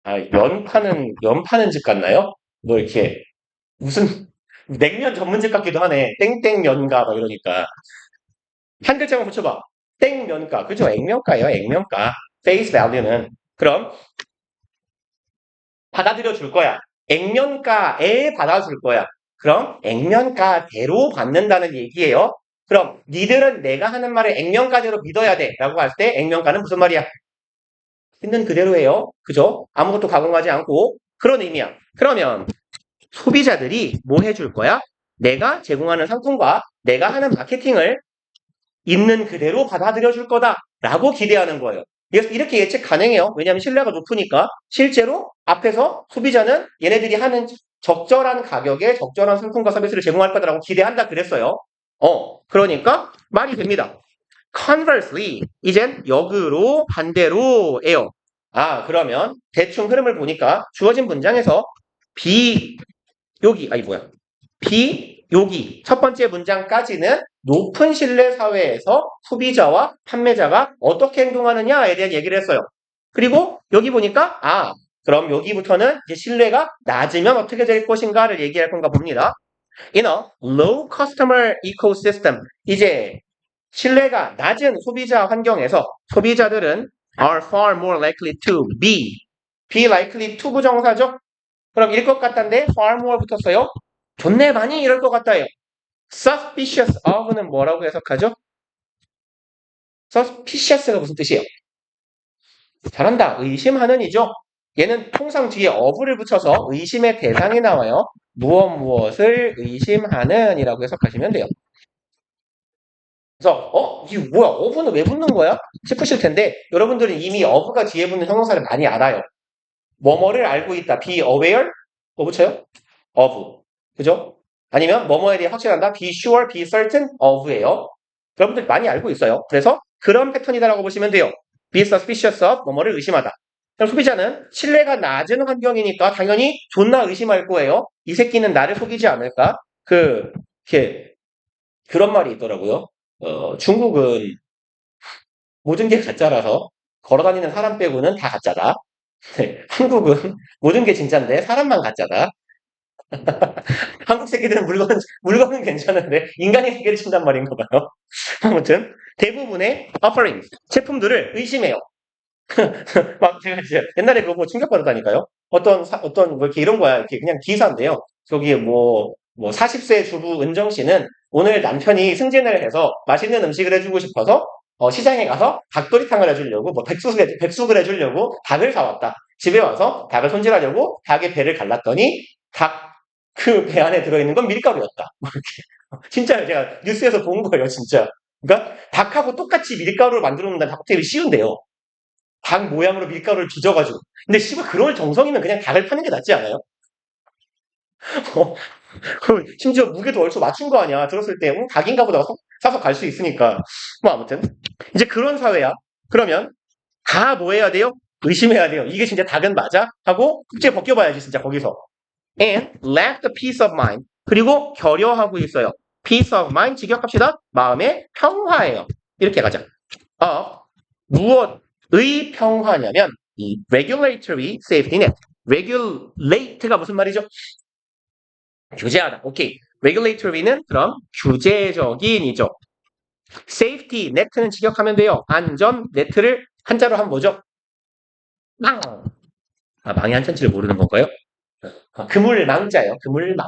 아, 면 파는 집 같나요? 뭐 이렇게 무슨 냉면 전문집 같기도 하네. 땡땡면가 막 이러니까. 한 글자만 붙여봐. 땡면가. 그죠? 액면가예요. 액면가. face value는. 그럼 받아들여 줄 거야. 액면가에 받아줄 거야. 그럼 액면가대로 받는다는 얘기예요. 그럼 니들은 내가 하는 말을 액면가대로 믿어야 돼 라고 할 때 액면가는 무슨 말이야? 있는 그대로예요. 그죠? 아무것도 가공하지 않고 그런 의미야. 그러면 소비자들이 뭐 해줄 거야? 내가 제공하는 상품과 내가 하는 마케팅을 있는 그대로 받아들여 줄 거다라고 기대하는 거예요. 그래서 이렇게 예측 가능해요. 왜냐하면 신뢰가 높으니까 실제로 앞에서 소비자는 얘네들이 하는 적절한 가격에 적절한 상품과 서비스를 제공할 거다라고 기대한다 그랬어요. 그러니까 말이 됩니다. Conversely, 이젠 역으로 반대로예요. 그러면 대충 흐름을 보니까 주어진 문장에서 여기 첫 번째 문장까지는 높은 신뢰 사회에서 소비자와 판매자가 어떻게 행동하느냐에 대한 얘기를 했어요. 그리고 여기 보니까 그럼 여기부터는 이제 신뢰가 낮으면 어떻게 될 것인가를 얘기할 건가 봅니다. In a low customer ecosystem, 이제 신뢰가 낮은 소비자 환경에서 소비자들은 are far more likely to be likely to 부정사죠? 그럼 일 것 같다는데 far more 붙었어요? 존내 많이 이럴 것 같아요. suspicious of는 뭐라고 해석하죠? suspicious가 무슨 뜻이에요? 잘한다. 의심하는이죠. 얘는 통상 뒤에 of를 붙여서 의심의 대상이 나와요. 무엇을 의심하는 이라고 해석하시면 돼요. 그래서 이게 뭐야? of는 왜 붙는 거야? 싶으실 텐데 여러분들은 이미 of가 뒤에 붙는 형용사를 많이 알아요. 뭐뭐를 알고 있다. be aware? 뭐 붙여요? of. 그죠? 아니면 뭐뭐에 대해 확신한다. be sure, be certain of예요. 여러분들 많이 알고 있어요. 그래서 그런 패턴이다라고 보시면 돼요. be suspicious of 뭐뭐를 의심하다. 그럼 소비자는 신뢰가 낮은 환경이니까 당연히 존나 의심할 거예요. 이 새끼는 나를 속이지 않을까? 이렇게 그런 말이 있더라고요. 중국은 모든 게 가짜라서 걸어다니는 사람 빼고는 다 가짜다. 네, 한국은 모든 게 진짜인데 사람만 가짜다. 한국 새끼들은 물건은 괜찮은데 인간이 세계를 친단 말인가 봐요. 아무튼 대부분의 offerings, 제품들을 의심해요. 막 제가 이제 옛날에 그거 보고 충격받았다니까요. 어떤 뭐 이렇게 이런 거야. 이렇게 그냥 기사인데요. 저기 뭐 40세 주부 은정 씨는 오늘 남편이 승진을 해서 맛있는 음식을 해주고 싶어서 시장에 가서 닭도리탕을 해주려고 뭐 백숙을 해주려고 닭을 사왔다. 집에 와서 닭을 손질하려고 닭의 배를 갈랐더니 닭 그 배 안에 들어있는 건 밀가루였다. 뭐 이렇게. 진짜 제가 뉴스에서 본 거예요, 진짜. 그러니까 닭하고 똑같이 밀가루를 만들어 놓는 닭테일이 쉬운데요. 닭 모양으로 밀가루를 빚어가지고. 근데 씨발 그럴 정성이면 그냥 닭을 파는 게 낫지 않아요? 심지어 무게도 얼추 맞춘 거 아니야. 들었을 때 닭인가 보다 사서 갈 수 있으니까. 뭐 아무튼 이제 그런 사회야. 그러면 다 뭐 해야 돼요? 의심해야 돼요. 이게 진짜 닭은 맞아? 하고 국제 벗겨봐야지 진짜 거기서. And lack the peace of mind. 그리고 결여하고 있어요. peace of mind 직역합시다. 마음의 평화예요. 이렇게 가자. 무엇의 평화냐면 이 regulatory safety net. regulate가 무슨 말이죠? 규제하다. 오케이. regulatory는 그럼 규제적인이죠. safety net는 직역하면 돼요. 안전 네트를 한자로 하면 뭐죠? 망. 망이 한자인지를 모르는 건가요? 그물망자예요. 그물망.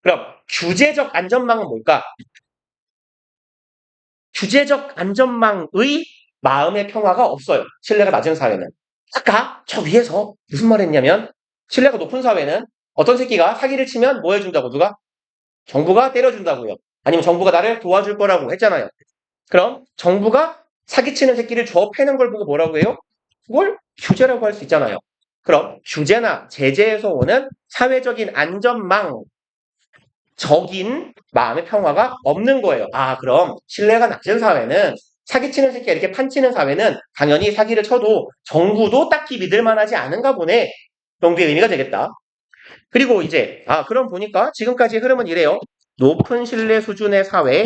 그럼 규제적 안전망은 뭘까? 규제적 안전망의 마음의 평화가 없어요. 신뢰가 낮은 사회는. 아까 저 위에서 무슨 말 했냐면 신뢰가 높은 사회는 어떤 새끼가 사기를 치면 뭐 해준다고 누가? 정부가 때려준다고요. 아니면 정부가 나를 도와줄 거라고 했잖아요. 그럼 정부가 사기치는 새끼를 줘 패는 걸 보고 뭐라고 해요? 그걸 규제라고 할 수 있잖아요. 그럼 규제나 제재에서 오는 사회적인 안전망 적인 마음의 평화가 없는 거예요. 그럼 신뢰가 낮은 사회는 사기치는 새끼가 이렇게 판치는 사회는 당연히 사기를 쳐도 정부도 딱히 믿을 만하지 않은가 보네 정도의 의미가 되겠다. 그리고 이제 그럼 보니까 지금까지 흐름은 이래요. 높은 신뢰 수준의 사회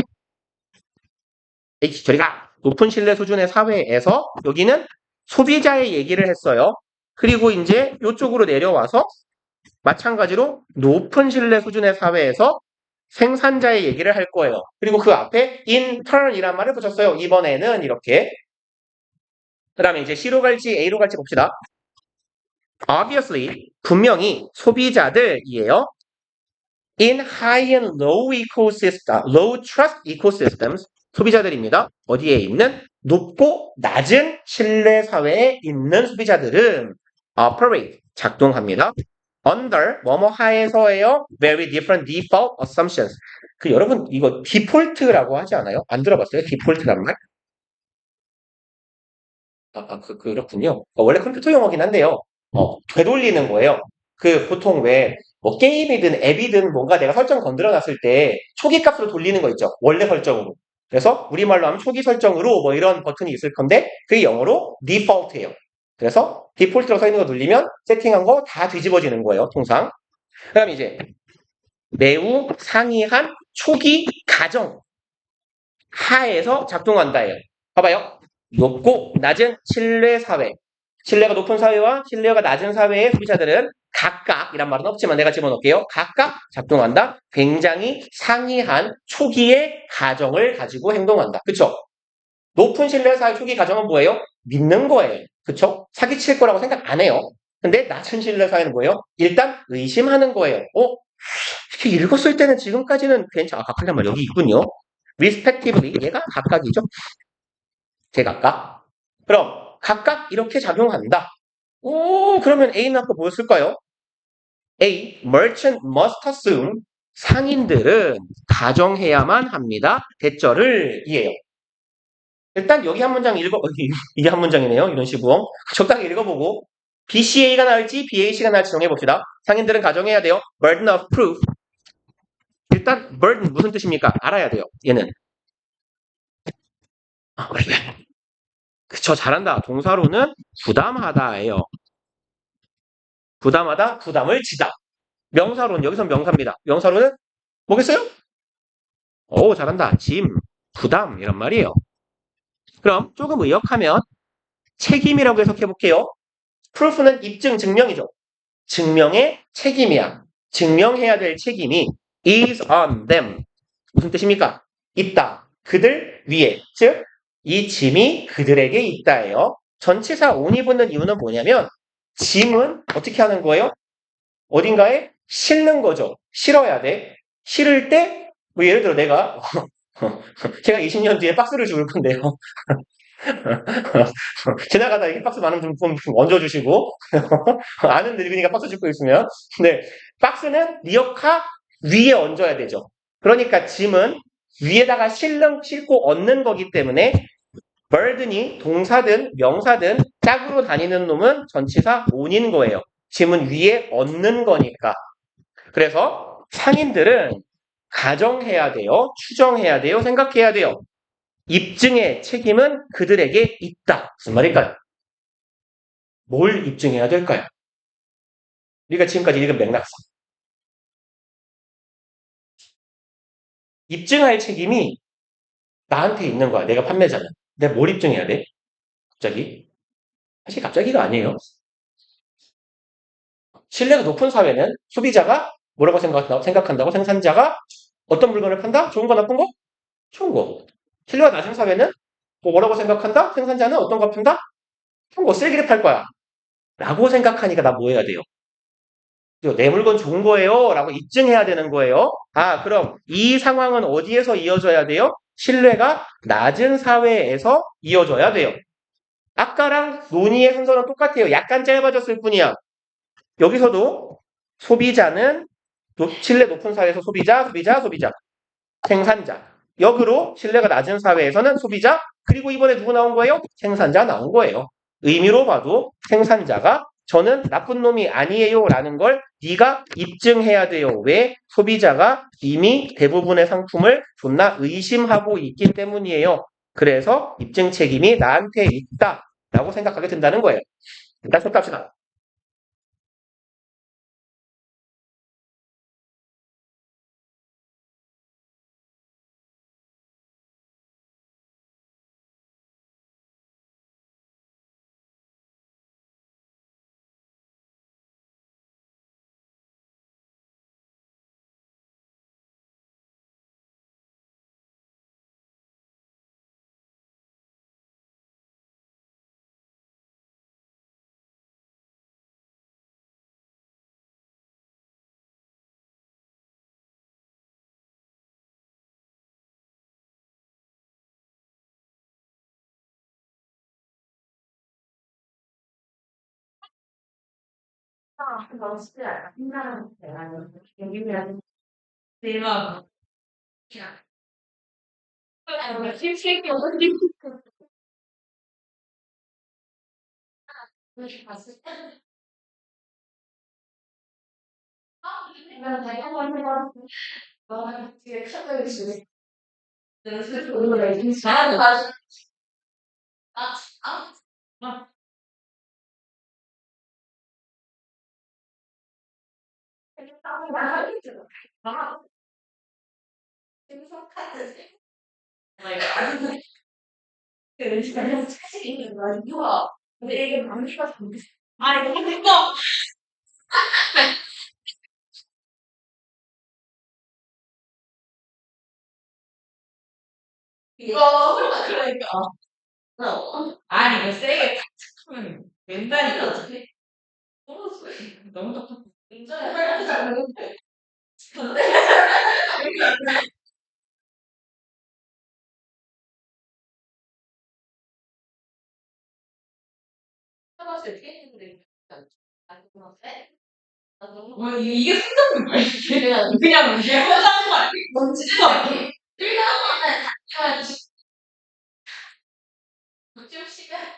저리가 높은 신뢰 수준의 사회에서 여기는 소비자의 얘기를 했어요. 그리고 이제 이쪽으로 내려와서 마찬가지로 높은 신뢰 수준의 사회에서 생산자의 얘기를 할 거예요. 그리고 그 앞에 in turn이란 말을 붙였어요. 이번에는 이렇게. 그 다음에 이제 C로 갈지 A로 갈지 봅시다. Obviously, 분명히 소비자들이에요. In high and low ecosystem, low trust ecosystems, 소비자들입니다. 어디에 있는? 높고 낮은 신뢰 사회에 있는 소비자들은 operate, 작동합니다. under, 뭐뭐 하에서예요. very different default assumptions. 여러분, 이거 디폴트라고 하지 않아요? 안 들어봤어요? 디폴트란 말? 그렇군요. 원래 컴퓨터 용어긴 한데요. 되돌리는 거예요. 보통 뭐 게임이든 앱이든 뭔가 내가 설정 건드려 놨을 때 초기 값으로 돌리는 거 있죠. 원래 설정으로. 그래서 우리말로 하면 초기 설정으로 뭐 이런 버튼이 있을 건데 그게 영어로 default예요. 그래서 디폴트로 서 있는 거 눌리면 세팅한 거 다 뒤집어지는 거예요. 통상. 그 다음에 이제 매우 상이한 초기 가정 하에서 작동한다예요. 봐봐요. 높고 낮은 신뢰 사회. 신뢰가 높은 사회와 신뢰가 낮은 사회의 소비자들은 각각, 이란 말은 없지만 내가 집어넣을게요. 각각 작동한다. 굉장히 상이한 초기의 가정을 가지고 행동한다. 그쵸? 높은 신뢰 사회 초기 가정은 뭐예요? 믿는 거예요. 그쵸? 사기칠 거라고 생각 안 해요. 근데 낮은 신뢰 사회는 뭐예요? 일단 의심하는 거예요. 이렇게 읽었을 때는 지금까지는 각각란 말 여기 있군요. respectively, 얘가 각각이죠. 제각각. 그럼 각각 이렇게 작용한다. 그러면 A는 아까 뭐였을까요? A. Merchant must assume. 상인들은 가정해야만 합니다. 대절을 이에요. 일단 여기 한 문장 이게 한 문장이네요. 이런 식으로 적당히 읽어보고 BCA가 나을지 BAC가 나을지 정해봅시다. 상인들은 가정해야 돼요. burden of proof. 일단 burden 무슨 뜻입니까? 알아야 돼요. 얘는. 그쵸, 잘한다. 동사로는 부담하다예요. 부담하다, 부담을 지다. 명사로는 여기서 명사입니다. 명사로는 뭐겠어요? 오, 잘한다. 짐, 부담 이란 말이에요. 그럼 조금 의역하면 책임이라고 해석해 볼게요. proof는 입증, 증명이죠. 증명의 책임이야. 증명해야 될 책임이 is on them. 무슨 뜻입니까? 있다. 그들 위에. 즉, 이 짐이 그들에게 있다예요. 전치사 on이 붙는 이유는 뭐냐면 짐은 어떻게 하는 거예요? 어딘가에 실는 거죠. 실어야 돼. 실을 때, 뭐 예를 들어 내가 제가 20년 뒤에 박스를 주울 건데요. 지나가다 이렇게 박스 많은 분 얹어주시고 아는 늙은이가 박스 줍고 있으면 근데 박스는 리어카 위에 얹어야 되죠. 그러니까 짐은 위에다가 싣고 얹는 거기 때문에 burden이 동사든 명사든 짝으로 다니는 놈은 전치사 on인 거예요. 짐은 위에 얹는 거니까. 그래서 상인들은 가정해야 돼요. 추정해야 돼요. 생각해야 돼요. 입증의 책임은 그들에게 있다. 무슨 말일까요? 뭘 입증해야 될까요? 우리가 지금까지 읽은 맥락상. 입증할 책임이 나한테 있는 거야. 내가 판매자는. 내가 뭘 입증해야 돼? 갑자기? 사실 갑자기가 아니에요. 신뢰가 높은 사회는 소비자가 뭐라고 생각한다고? 생산자가 어떤 물건을 판다? 좋은 거, 나쁜 거? 좋은 거. 신뢰가 낮은 사회는 뭐라고 생각한다? 생산자는 어떤 거 판다? 좋은 거, 쓰레기를 팔 거야. 라고 생각하니까 나 뭐 해야 돼요? 내 물건 좋은 거예요. 라고 입증해야 되는 거예요. 아, 그럼 이 상황은 어디에서 이어져야 돼요? 신뢰가 낮은 사회에서 이어져야 돼요. 아까랑 논의의 순서는 똑같아요. 약간 짧아졌을 뿐이야. 여기서도 소비자는 신뢰 높은 사회에서 소비자. 생산자. 역으로 신뢰가 낮은 사회에서는 소비자. 그리고 이번에 누구 나온 거예요? 생산자 나온 거예요. 의미로 봐도 생산자가 저는 나쁜 놈이 아니에요 라는 걸 네가 입증해야 돼요. 왜? 소비자가 이미 대부분의 상품을 존나 의심하고 있기 때문이에요. 그래서 입증 책임이 나한테 있다 라고 생각하게 된다는 거예요. 일단 손갑시다. 대박. 아니, 이거 그러니까. 아니, 이거 세게 탁 하면 왼다리가 너무 답답해. 이게 생각인 거야, 이게. 그냥 이게 화나는 거 아니야? 뭔지 아니.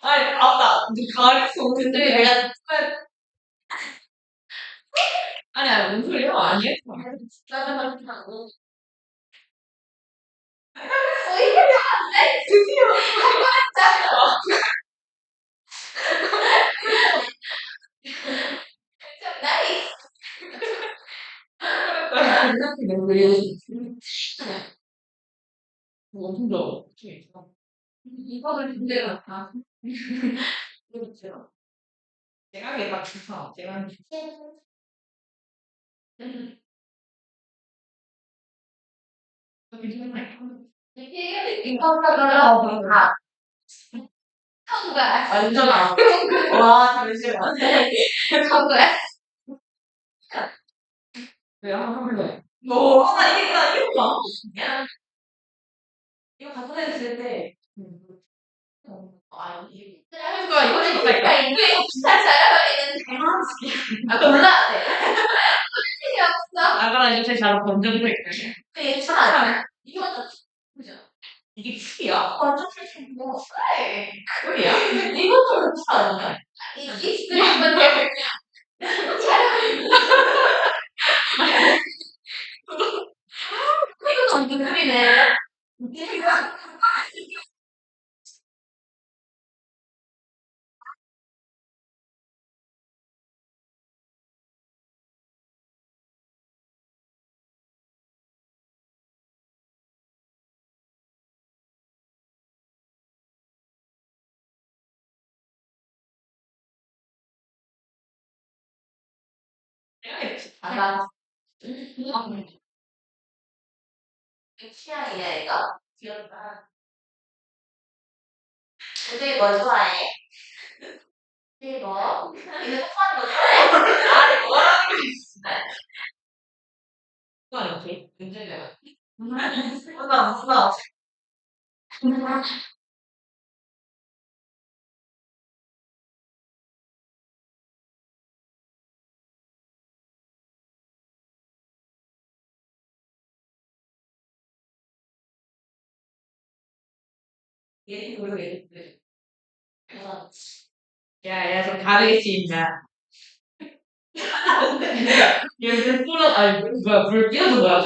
아니, 맞다. 가르쳐 근데 내가 아니야 뭔 소리야 아니야 짜장면 하고 드디어 엄청 좋아 이거를 근데 다 그렇죠 제가 게 딱 좋다 제가 완전 아. 와, 잠시만. 왜 한번 해? 너, 이거 이거 갖다 냈을 때, 이거 진짜 아, 골라야 돼. 그럼 이거 제일 잘 건져도 돼. 이거 그죠? 이게 풀이야? 완전 뭐, 풀이야? 이것도 괜찮아. 이게 이거 완전 풀이네. 아, 취향이야, 이거. 귀엽다. 근데 뭐 좋아해? 이거? 이거 똑같은 거 좋아해? 아니, 뭐라는 거 있어. 이거 이렇게? 굉장히 뭔가. 얘 모르겠는데. 야, 좀 다르겠지, 인자. 얘물 뿌려, 아니, 뭐야, 물 끼워준 거야?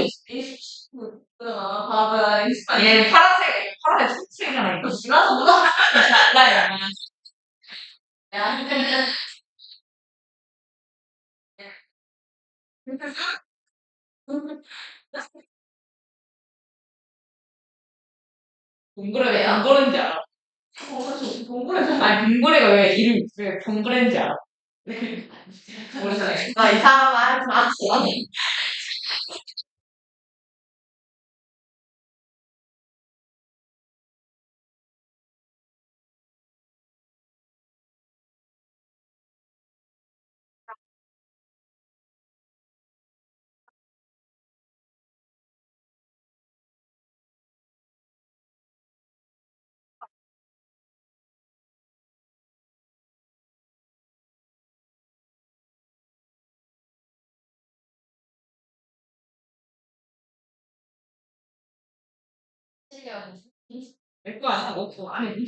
봐봐, 얘 파란색 초록색이잖아, 이거. 나도 몰라. 달라요. 야, 동그래, 왜 동그란지 알아? 아니, 동그래가 왜 이름이 왜 동그란지 알아? 모르잖아. 나 이상한 말 하지 마. 내거 아니야, 너거 아니.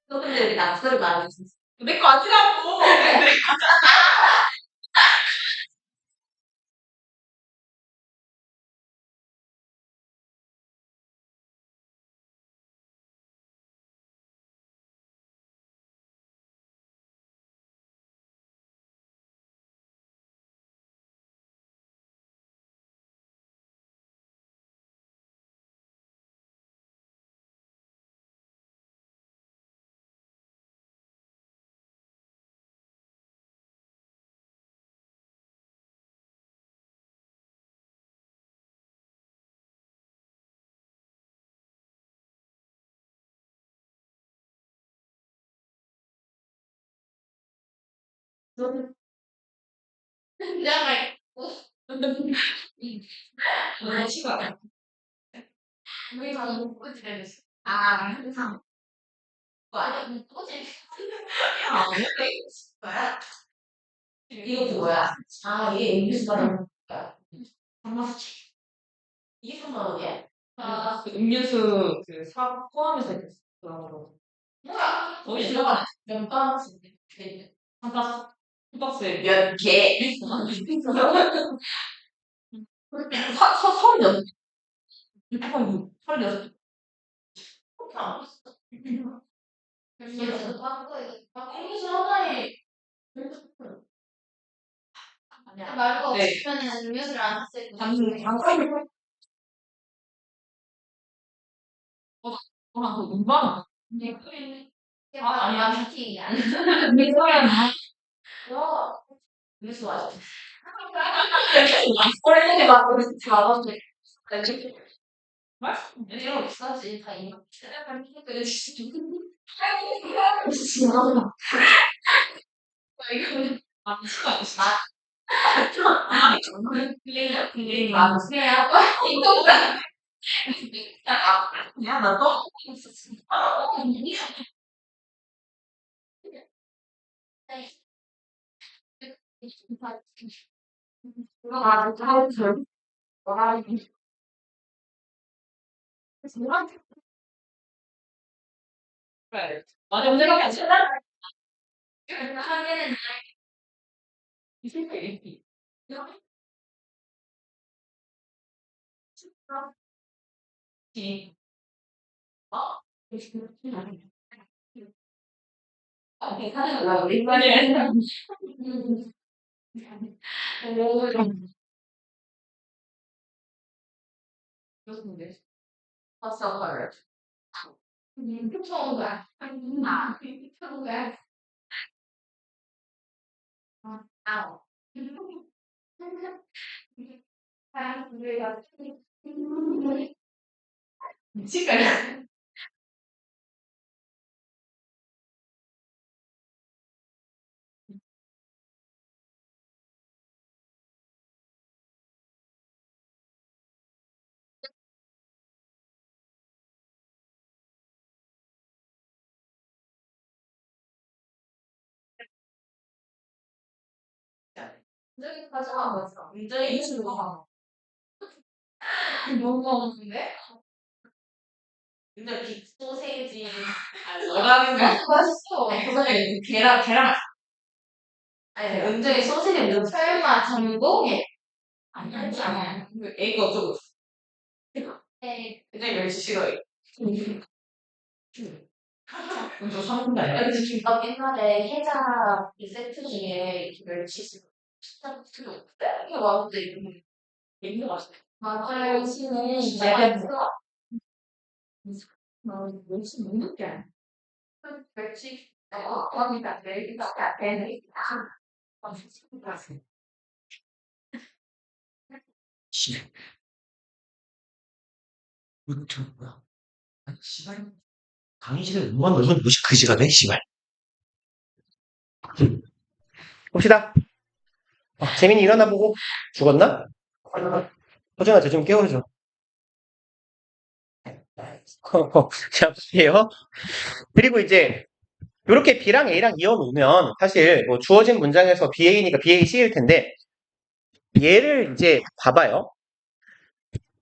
너 근데 왜 낯설을 말했어? 내거 아니라고. 내가 너 치가 우리가 너무 꼬지 되겠어. 항상. 아니, 꼬지. 야, 왜 거야? 이거 뭐야? 얘 음료수 받는 거야. 담았지. 이게 3만 원이야? 그 음료수 사 포함해서 그런 거. 뭐야? 너무 싫어. 면바스 한박스에 몇 개? 서른여섯. 36. 그렇게 안 했어. 그래서 한국에서 하나에 아니야. 말고 네. 없으면 음료수를 안 샀을 때. 그 운반. 아니야, 뷰티 안 음료수 마셔. 꼴찌 맞고 잘하는데. 이런 거 비싸지, 다 이거. 빌리는 마세요. 야, 나 또. 그래. 맞아, 내가 괜찮아. 하면은 이 새끼. 괜찮은 거야, 우리 말이. 봤어, 헐. 좋은 거야. 좋은 거야. 아우. 미치겠네. 굉장히 가져간 거죠. 굉장히 이슈 가. 너무 먹었는데? 근데 빅 소세지. 뭐라는 거야? 맛있어. 그거는 계란. 아니, 은정이 소세지 는 설마 전복에? 아니야. 애가 어쩌고 있어. 네. 굉장히 멸치 싫어해. 저 사는 거 아니야? 근데 김밥 옛날에 해자 그 세트 중에 멸치 진짜 필요 없대. 이거 맛있대. 되게 맛있어. 맞아요. 치는 진짜 맛있어. 멸치 먹는 게 아니야. 멸치. 거기다 멸치가 배는 이거 뭐야? 아니, 씨발. 강의실에 음악 넣으면 무시 그지가 돼, 씨발. 봅시다. 재민이 일어나 보고 죽었나? 허준아, 저 좀 깨워줘. 자, 볼게요. 그리고 이제 이렇게 B랑 A랑 이어놓으면 사실 뭐 주어진 문장에서 BA니까 BAC일 텐데 얘를 이제 봐봐요.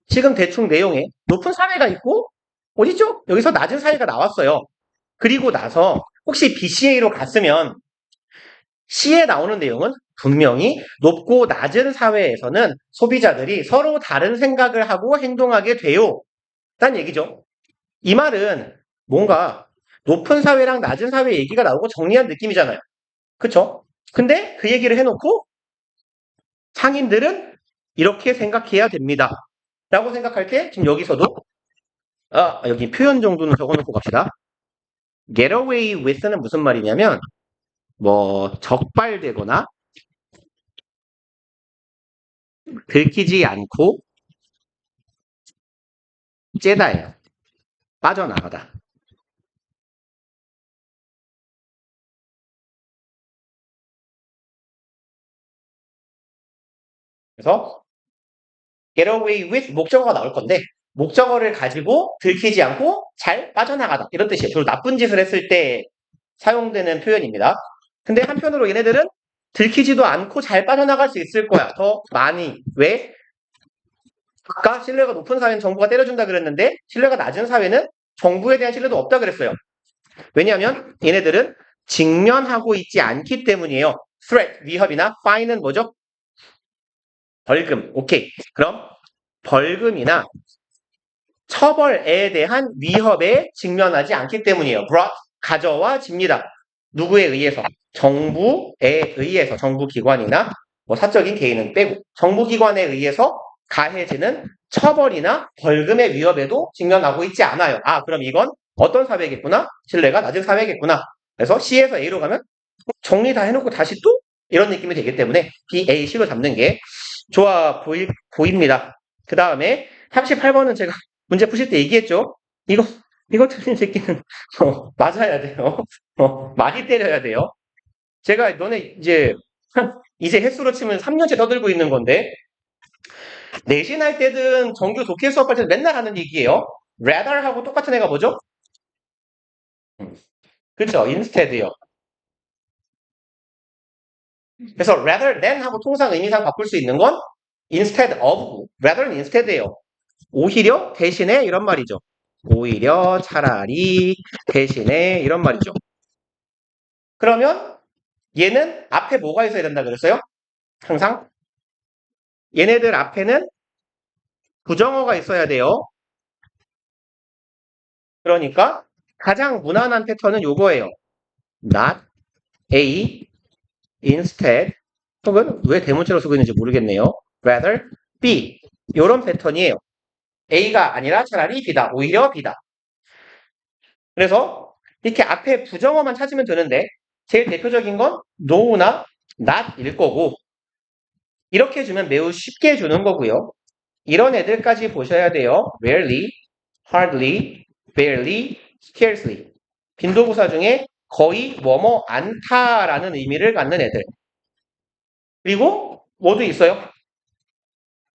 지금 대충 내용에 높은 사회가 있고 어디죠? 여기서 낮은 사회가 나왔어요. 그리고 나서 혹시 BCA로 갔으면 C에 나오는 내용은 분명히 높고 낮은 사회에서는 소비자들이 서로 다른 생각을 하고 행동하게 돼요. 딴 얘기죠. 이 말은 뭔가 높은 사회랑 낮은 사회 얘기가 나오고 정리한 느낌이잖아요. 그쵸? 근데 그 얘기를 해놓고 상인들은 이렇게 생각해야 됩니다. 라고 생각할 때 지금 여기서도 여기 표현 정도는 적어놓고 갑시다. get away with는 무슨 말이냐면 뭐 적발되거나 들키지 않고 째다예요. 빠져나가다. 그래서 get away with 목적어가 나올 건데 목적어를 가지고 들키지 않고 잘 빠져나가다 이런 뜻이에요. 주로 나쁜 짓을 했을 때 사용되는 표현입니다. 근데 한편으로 얘네들은 들키지도 않고 잘 빠져나갈 수 있을 거야. 더 많이. 왜? 아까 신뢰가 높은 사회는 정부가 때려준다 그랬는데 신뢰가 낮은 사회는 정부에 대한 신뢰도 없다 그랬어요. 왜냐하면 얘네들은 직면하고 있지 않기 때문이에요. threat, 위협이나 fine은 뭐죠? 벌금. 오케이. 그럼 벌금이나 처벌에 대한 위협에 직면하지 않기 때문이에요. brought, 가져와집니다. 누구에 의해서? 정부에 의해서, 정부기관이나 뭐 사적인 개인은 빼고 정부기관에 의해서 가해지는 처벌이나 벌금의 위협에도 직면하고 있지 않아요. 아, 그럼 이건 어떤 사회겠구나? 신뢰가 낮은 사회겠구나. 그래서 C에서 A로 가면 정리 다 해놓고 다시 또 이런 느낌이 되기 때문에 B, A, C로 잡는 게 좋아 보입니다. 그 다음에 38번은 제가 문제 푸실 때 얘기했죠. 이거 틀린 새끼는 맞아야 돼요. 많이 때려야 돼요. 제가 너네 이제 횟수로 치면 3년째 떠들고 있는 건데 내신할 때든 정규 독해 수업할 때는 맨날 하는 얘기예요. rather하고 똑같은 애가 뭐죠? 그렇죠. instead요. 그래서 rather than 하고 통상 의미상 바꿀 수 있는 건 instead of, rather는 instead예요. 오히려, 대신에 이런 말이죠. 오히려, 차라리, 대신에 이런 말이죠. 그러면 얘는 앞에 뭐가 있어야 된다 그랬어요? 항상 얘네들 앞에는 부정어가 있어야 돼요. 그러니까 가장 무난한 패턴은 요거예요. not, A, instead, 혹은 왜 대문자로 쓰고 있는지 모르겠네요. rather, B. 요런 패턴이에요. A가 아니라 차라리 B다. 오히려 B다. 그래서 이렇게 앞에 부정어만 찾으면 되는데 제일 대표적인 건 no나 not일 거고 이렇게 주면 매우 쉽게 주는 거고요. 이런 애들까지 보셔야 돼요. rarely, hardly, barely, scarcely. 빈도부사 중에 거의 뭐뭐 않다라는 의미를 갖는 애들. 그리고 뭐도 있어요.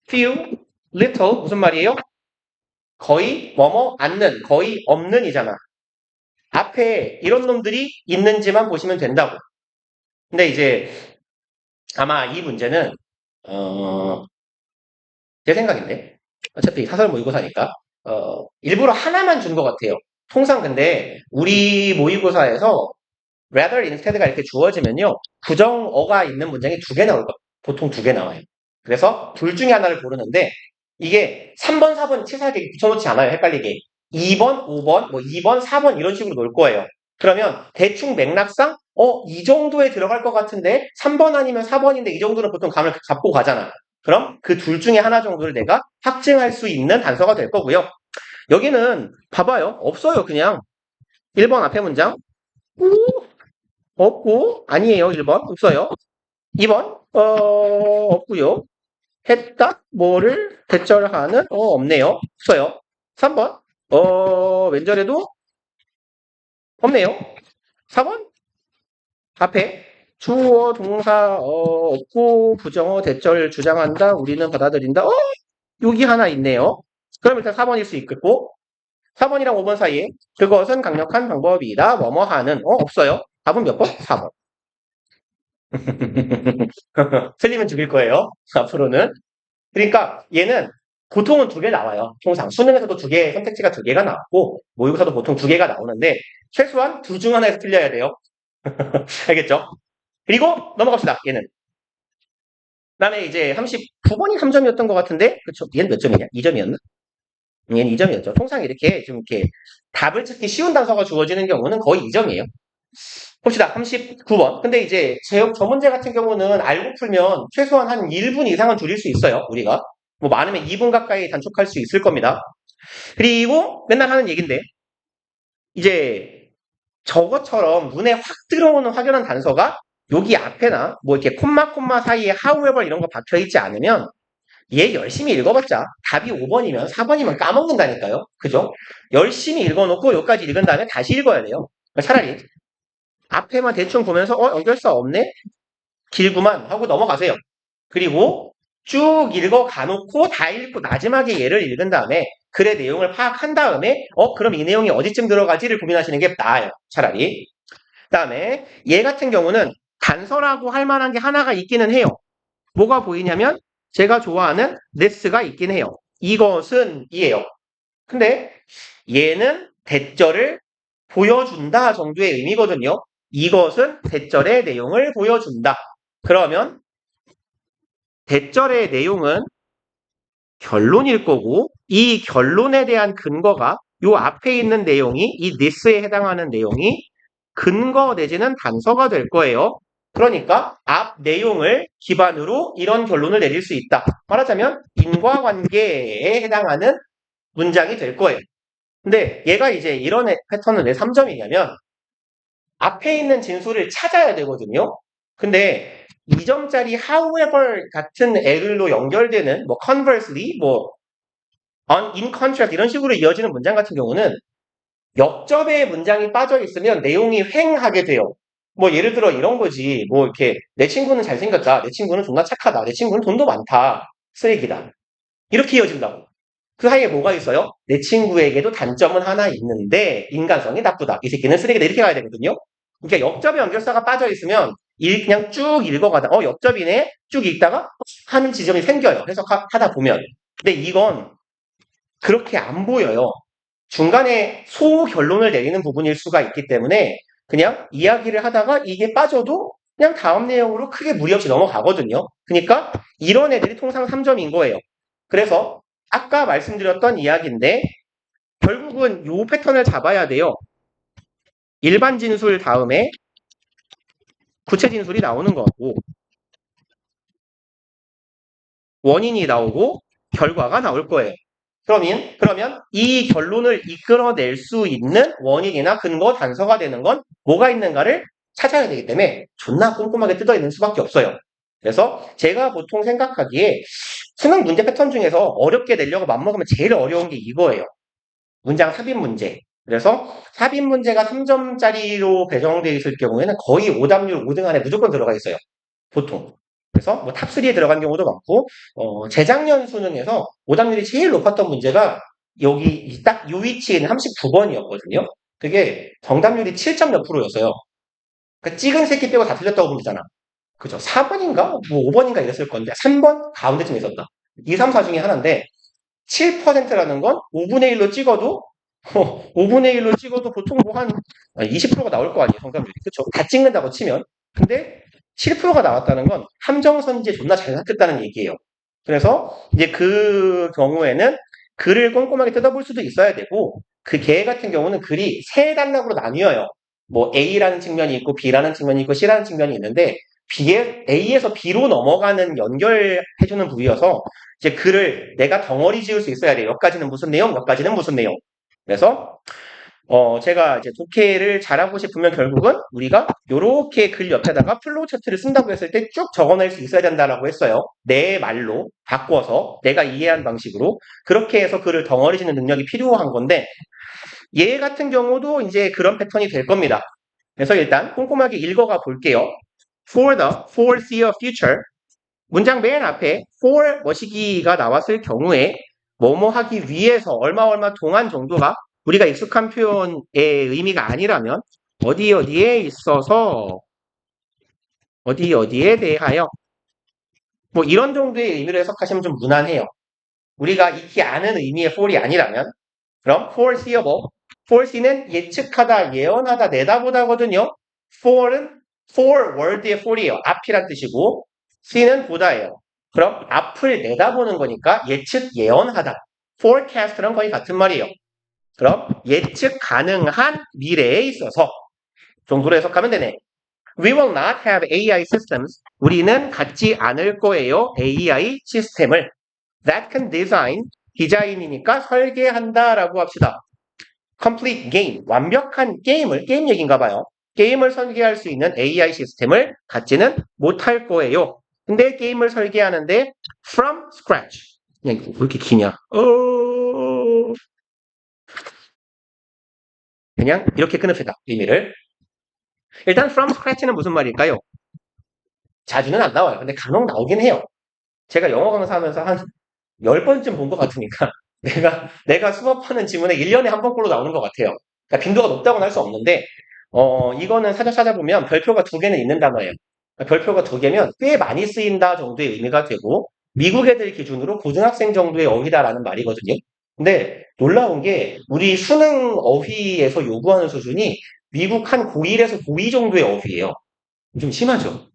few, little 무슨 말이에요? 거의 뭐뭐 않는, 거의 없는이잖아. 앞에 이런 놈들이 있는지만 보시면 된다고. 근데 이제 아마 이 문제는 제 생각인데 어차피 사설 모의고사니까 일부러 하나만 준 것 같아요. 통상 근데 우리 모의고사에서 rather instead가 이렇게 주어지면요. 부정어가 있는 문장이 2개 나올 거예요. 보통 2개 나와요. 그래서 둘 중에 하나를 고르는데 이게 3번, 4번 치사하게 붙여놓지 않아요. 헷갈리게. 2번, 5번, 뭐 2번, 4번 이런 식으로 놓을 거예요. 그러면 대충 맥락상 이 정도에 들어갈 것 같은데 3번 아니면 4번인데 이 정도는 보통 감을 잡고 가잖아. 그럼 그 둘 중에 하나 정도를 내가 확증할 수 있는 단서가 될 거고요. 여기는 봐봐요. 없어요. 그냥 1번 앞에 문장 없고 아니에요. 1번 없어요. 2번 없고요. 했다 뭐를 대절하는 없네요. 없어요. 3번 왼절에도 없네요. 4번 앞에 주어 동사 없고 부정어 대절 주장한다. 우리는 받아들인다. 여기 하나 있네요. 그럼 일단 4번일 수 있겠고 4번이랑 5번 사이에 그것은 강력한 방법이다. 뭐뭐 하는 없어요. 답은 몇 번? 4번. 틀리면 죽일 거예요. 앞으로는. 그러니까 얘는 보통은 2개 나와요. 통상 수능에서도 2개, 선택지가 2개가 나왔고 모의고사도 보통 2개가 나오는데 최소한 둘 중 하나에서 틀려야 돼요. 알겠죠? 그리고 넘어갑시다. 얘는. 그다음에 이제 39번이 3점이었던 것 같은데 그쵸? 얘는 몇 점이냐? 2점이었나? 얘는 2점이었죠. 통상 이렇게 좀 이렇게 답을 찾기 쉬운 단서가 주어지는 경우는 거의 2점이에요. 봅시다. 39번. 근데 이제 저 문제 같은 경우는 알고 풀면 최소한 한 1분 이상은 줄일 수 있어요. 우리가. 뭐 많으면 2분 가까이 단축할 수 있을 겁니다. 그리고 맨날 하는 얘기인데 이제 저것처럼 눈에 확 들어오는 확연한 단서가 여기 앞에나 뭐 이렇게 콤마 사이에 however 이런 거 박혀 있지 않으면 얘 열심히 읽어봤자 답이 5번이면 4번이면 까먹는다니까요. 그죠? 열심히 읽어놓고 여기까지 읽은 다음에 다시 읽어야 돼요. 차라리 앞에만 대충 보면서 연결사 없네? 길구만 하고 넘어가세요. 그리고 쭉 읽어 가놓고 다 읽고 마지막에 얘를 읽은 다음에 글의 내용을 파악한 다음에 그럼 이 내용이 어디쯤 들어가지를 고민하시는 게 나아요. 차라리. 그다음에 얘 같은 경우는 단서라고 할 만한 게 하나가 있기는 해요. 뭐가 보이냐면 제가 좋아하는 this가 있긴 해요. 이것은 이에요. 근데 얘는 대절을 보여준다 정도의 의미거든요. 이것은 대절의 내용을 보여준다. 그러면 대절의 내용은 결론일 거고 이 결론에 대한 근거가 요 앞에 있는 내용이 이 this에 해당하는 내용이 근거 내지는 단서가 될 거예요. 그러니까 앞 내용을 기반으로 이런 결론을 내릴 수 있다. 말하자면 인과관계에 해당하는 문장이 될 거예요. 근데 얘가 이제 이런 패턴은 왜 3점이냐면 앞에 있는 진술을 찾아야 되거든요. 근데 2점짜리 however 같은 애들로 연결되는 뭐 conversely, 뭐 in contrast 이런 식으로 이어지는 문장 같은 경우는 역접의 문장이 빠져 있으면 내용이 횡하게 돼요. 뭐 예를 들어 이런 거지. 뭐 이렇게 내 친구는 잘생겼다. 내 친구는 존나 착하다. 내 친구는 돈도 많다. 쓰레기다. 이렇게 이어진다고. 그 사이에 뭐가 있어요? 내 친구에게도 단점은 하나 있는데 인간성이 나쁘다. 이 새끼는 쓰레기다. 이렇게 가야 되거든요. 그러니까 역접의 연결사가 빠져 있으면 그냥 쭉 읽어가다 역접이네 쭉 읽다가 하는 지점이 생겨요. 해석하다 보면. 근데 이건 그렇게 안 보여요. 중간에 소결론을 내리는 부분일 수가 있기 때문에 그냥 이야기를 하다가 이게 빠져도 그냥 다음 내용으로 크게 무리 없이 넘어가거든요. 그러니까 이런 애들이 통상 3점인 거예요. 그래서 아까 말씀드렸던 이야기인데 결국은 요 패턴을 잡아야 돼요. 일반 진술 다음에 구체 진술이 나오는 거고 원인이 나오고 결과가 나올 거예요. 그러면 이 결론을 이끌어낼 수 있는 원인이나 근거, 단서가 되는 건 뭐가 있는가를 찾아야 되기 때문에 존나 꼼꼼하게 뜯어있는 수밖에 없어요. 그래서 제가 보통 생각하기에 수능 문제 패턴 중에서 어렵게 내려고 맘먹으면 제일 어려운 게 이거예요. 문장 삽입 문제. 그래서 삽입 문제가 3점짜리로 배정되어 있을 경우에는 거의 오답률 5등 안에 무조건 들어가 있어요. 보통. 그래서 뭐 탑3에 들어간 경우도 많고 재작년 수능에서 오답률이 제일 높았던 문제가 여기 딱 이 위치에 있는 39번이었거든요. 그게 정답률이 7점 몇 프로였어요. 그러니까 찍은 새끼 빼고 다 틀렸다고 보면 되잖아. 그죠? 4번인가? 뭐 5번인가 이랬을 건데 3번 가운데쯤에 있었다. 2, 3, 4 중에 하나인데 7%라는 건 5분의 1로 찍어도 5분의 1로 찍어도 보통 뭐 한 20%가 나올 거 아니에요, 정답률이. 그렇죠? 다 찍는다고 치면. 근데 7%가 나왔다는 건 함정선지에 존나 잘 샀겠다는 얘기예요. 그래서 이제 그 경우에는 글을 꼼꼼하게 뜯어볼 수도 있어야 되고 그 개 같은 경우는 글이 세 단락으로 나뉘어요. 뭐 A라는 측면이 있고 B라는 측면이 있고 C라는 측면이 있는데 A에서 B로 넘어가는 연결해주는 부위여서 이제 글을 내가 덩어리 지을 수 있어야 돼요. 여기까지는 무슨 내용, 여기까지는 무슨 내용. 그래서 제가 이제 독해를 잘하고 싶으면 결국은 우리가 요렇게 글 옆에다가 플로우 차트를 쓴다고 했을 때 쭉 적어낼 수 있어야 된다라고 했어요. 내 말로 바꿔서 내가 이해한 방식으로 그렇게 해서 글을 덩어리 짓는 능력이 필요한 건데 얘 같은 경우도 이제 그런 패턴이 될 겁니다. 그래서 일단 꼼꼼하게 읽어가 볼게요. For the foreseeable future 문장 맨 앞에 for 뭐시기가 나왔을 경우에 뭐뭐 하기 위해서 얼마 동안 정도가 우리가 익숙한 표현의 의미가 아니라면 어디에 있어서 어디에 대하여 뭐 이런 정도의 의미로 해석하시면 좀 무난해요. 우리가 익히 아는 의미의 for이 아니라면 그럼 foreseeable foresee는 예측하다, 예언하다, 내다보다거든요. for은 forward의 for이에요. 앞이란 뜻이고 see는 보다예요. 그럼 앞을 내다보는 거니까 예측, 예언하다. forecast랑 거의 같은 말이에요. 그럼 예측 가능한 미래에 있어서 정도로 해석하면 되네. We will not have AI systems. 우리는 갖지 않을 거예요. AI 시스템을. That can design. 디자인이니까 설계한다라고 합시다. Complete game. 완벽한 게임 얘기인가 봐요. 게임을 설계할 수 있는 AI 시스템을 갖지는 못할 거예요. 근데 게임을 설계하는데 from scratch. 그냥 왜 이렇게 기냐? 그냥 이렇게 끊읍시다. 의미를. 일단 from scratch는 무슨 말일까요? 자주는 안 나와요. 근데 간혹 나오긴 해요. 제가 영어 강사하면서 한 10번쯤 본 것 같으니까 내가 수업하는 지문에 1년에 한 번꼴로 나오는 것 같아요. 그러니까 빈도가 높다고는 할 수 없는데 이거는 찾아보면 별표가 2개는 있는 단어예요. 그러니까 별표가 2개면 꽤 많이 쓰인다 정도의 의미가 되고 미국 애들 기준으로 고등학생 정도의 어휘다라는 말이거든요. 근데 놀라운 게 우리 수능 어휘에서 요구하는 수준이 미국 한 고1에서 고2 정도의 어휘예요. 좀 심하죠?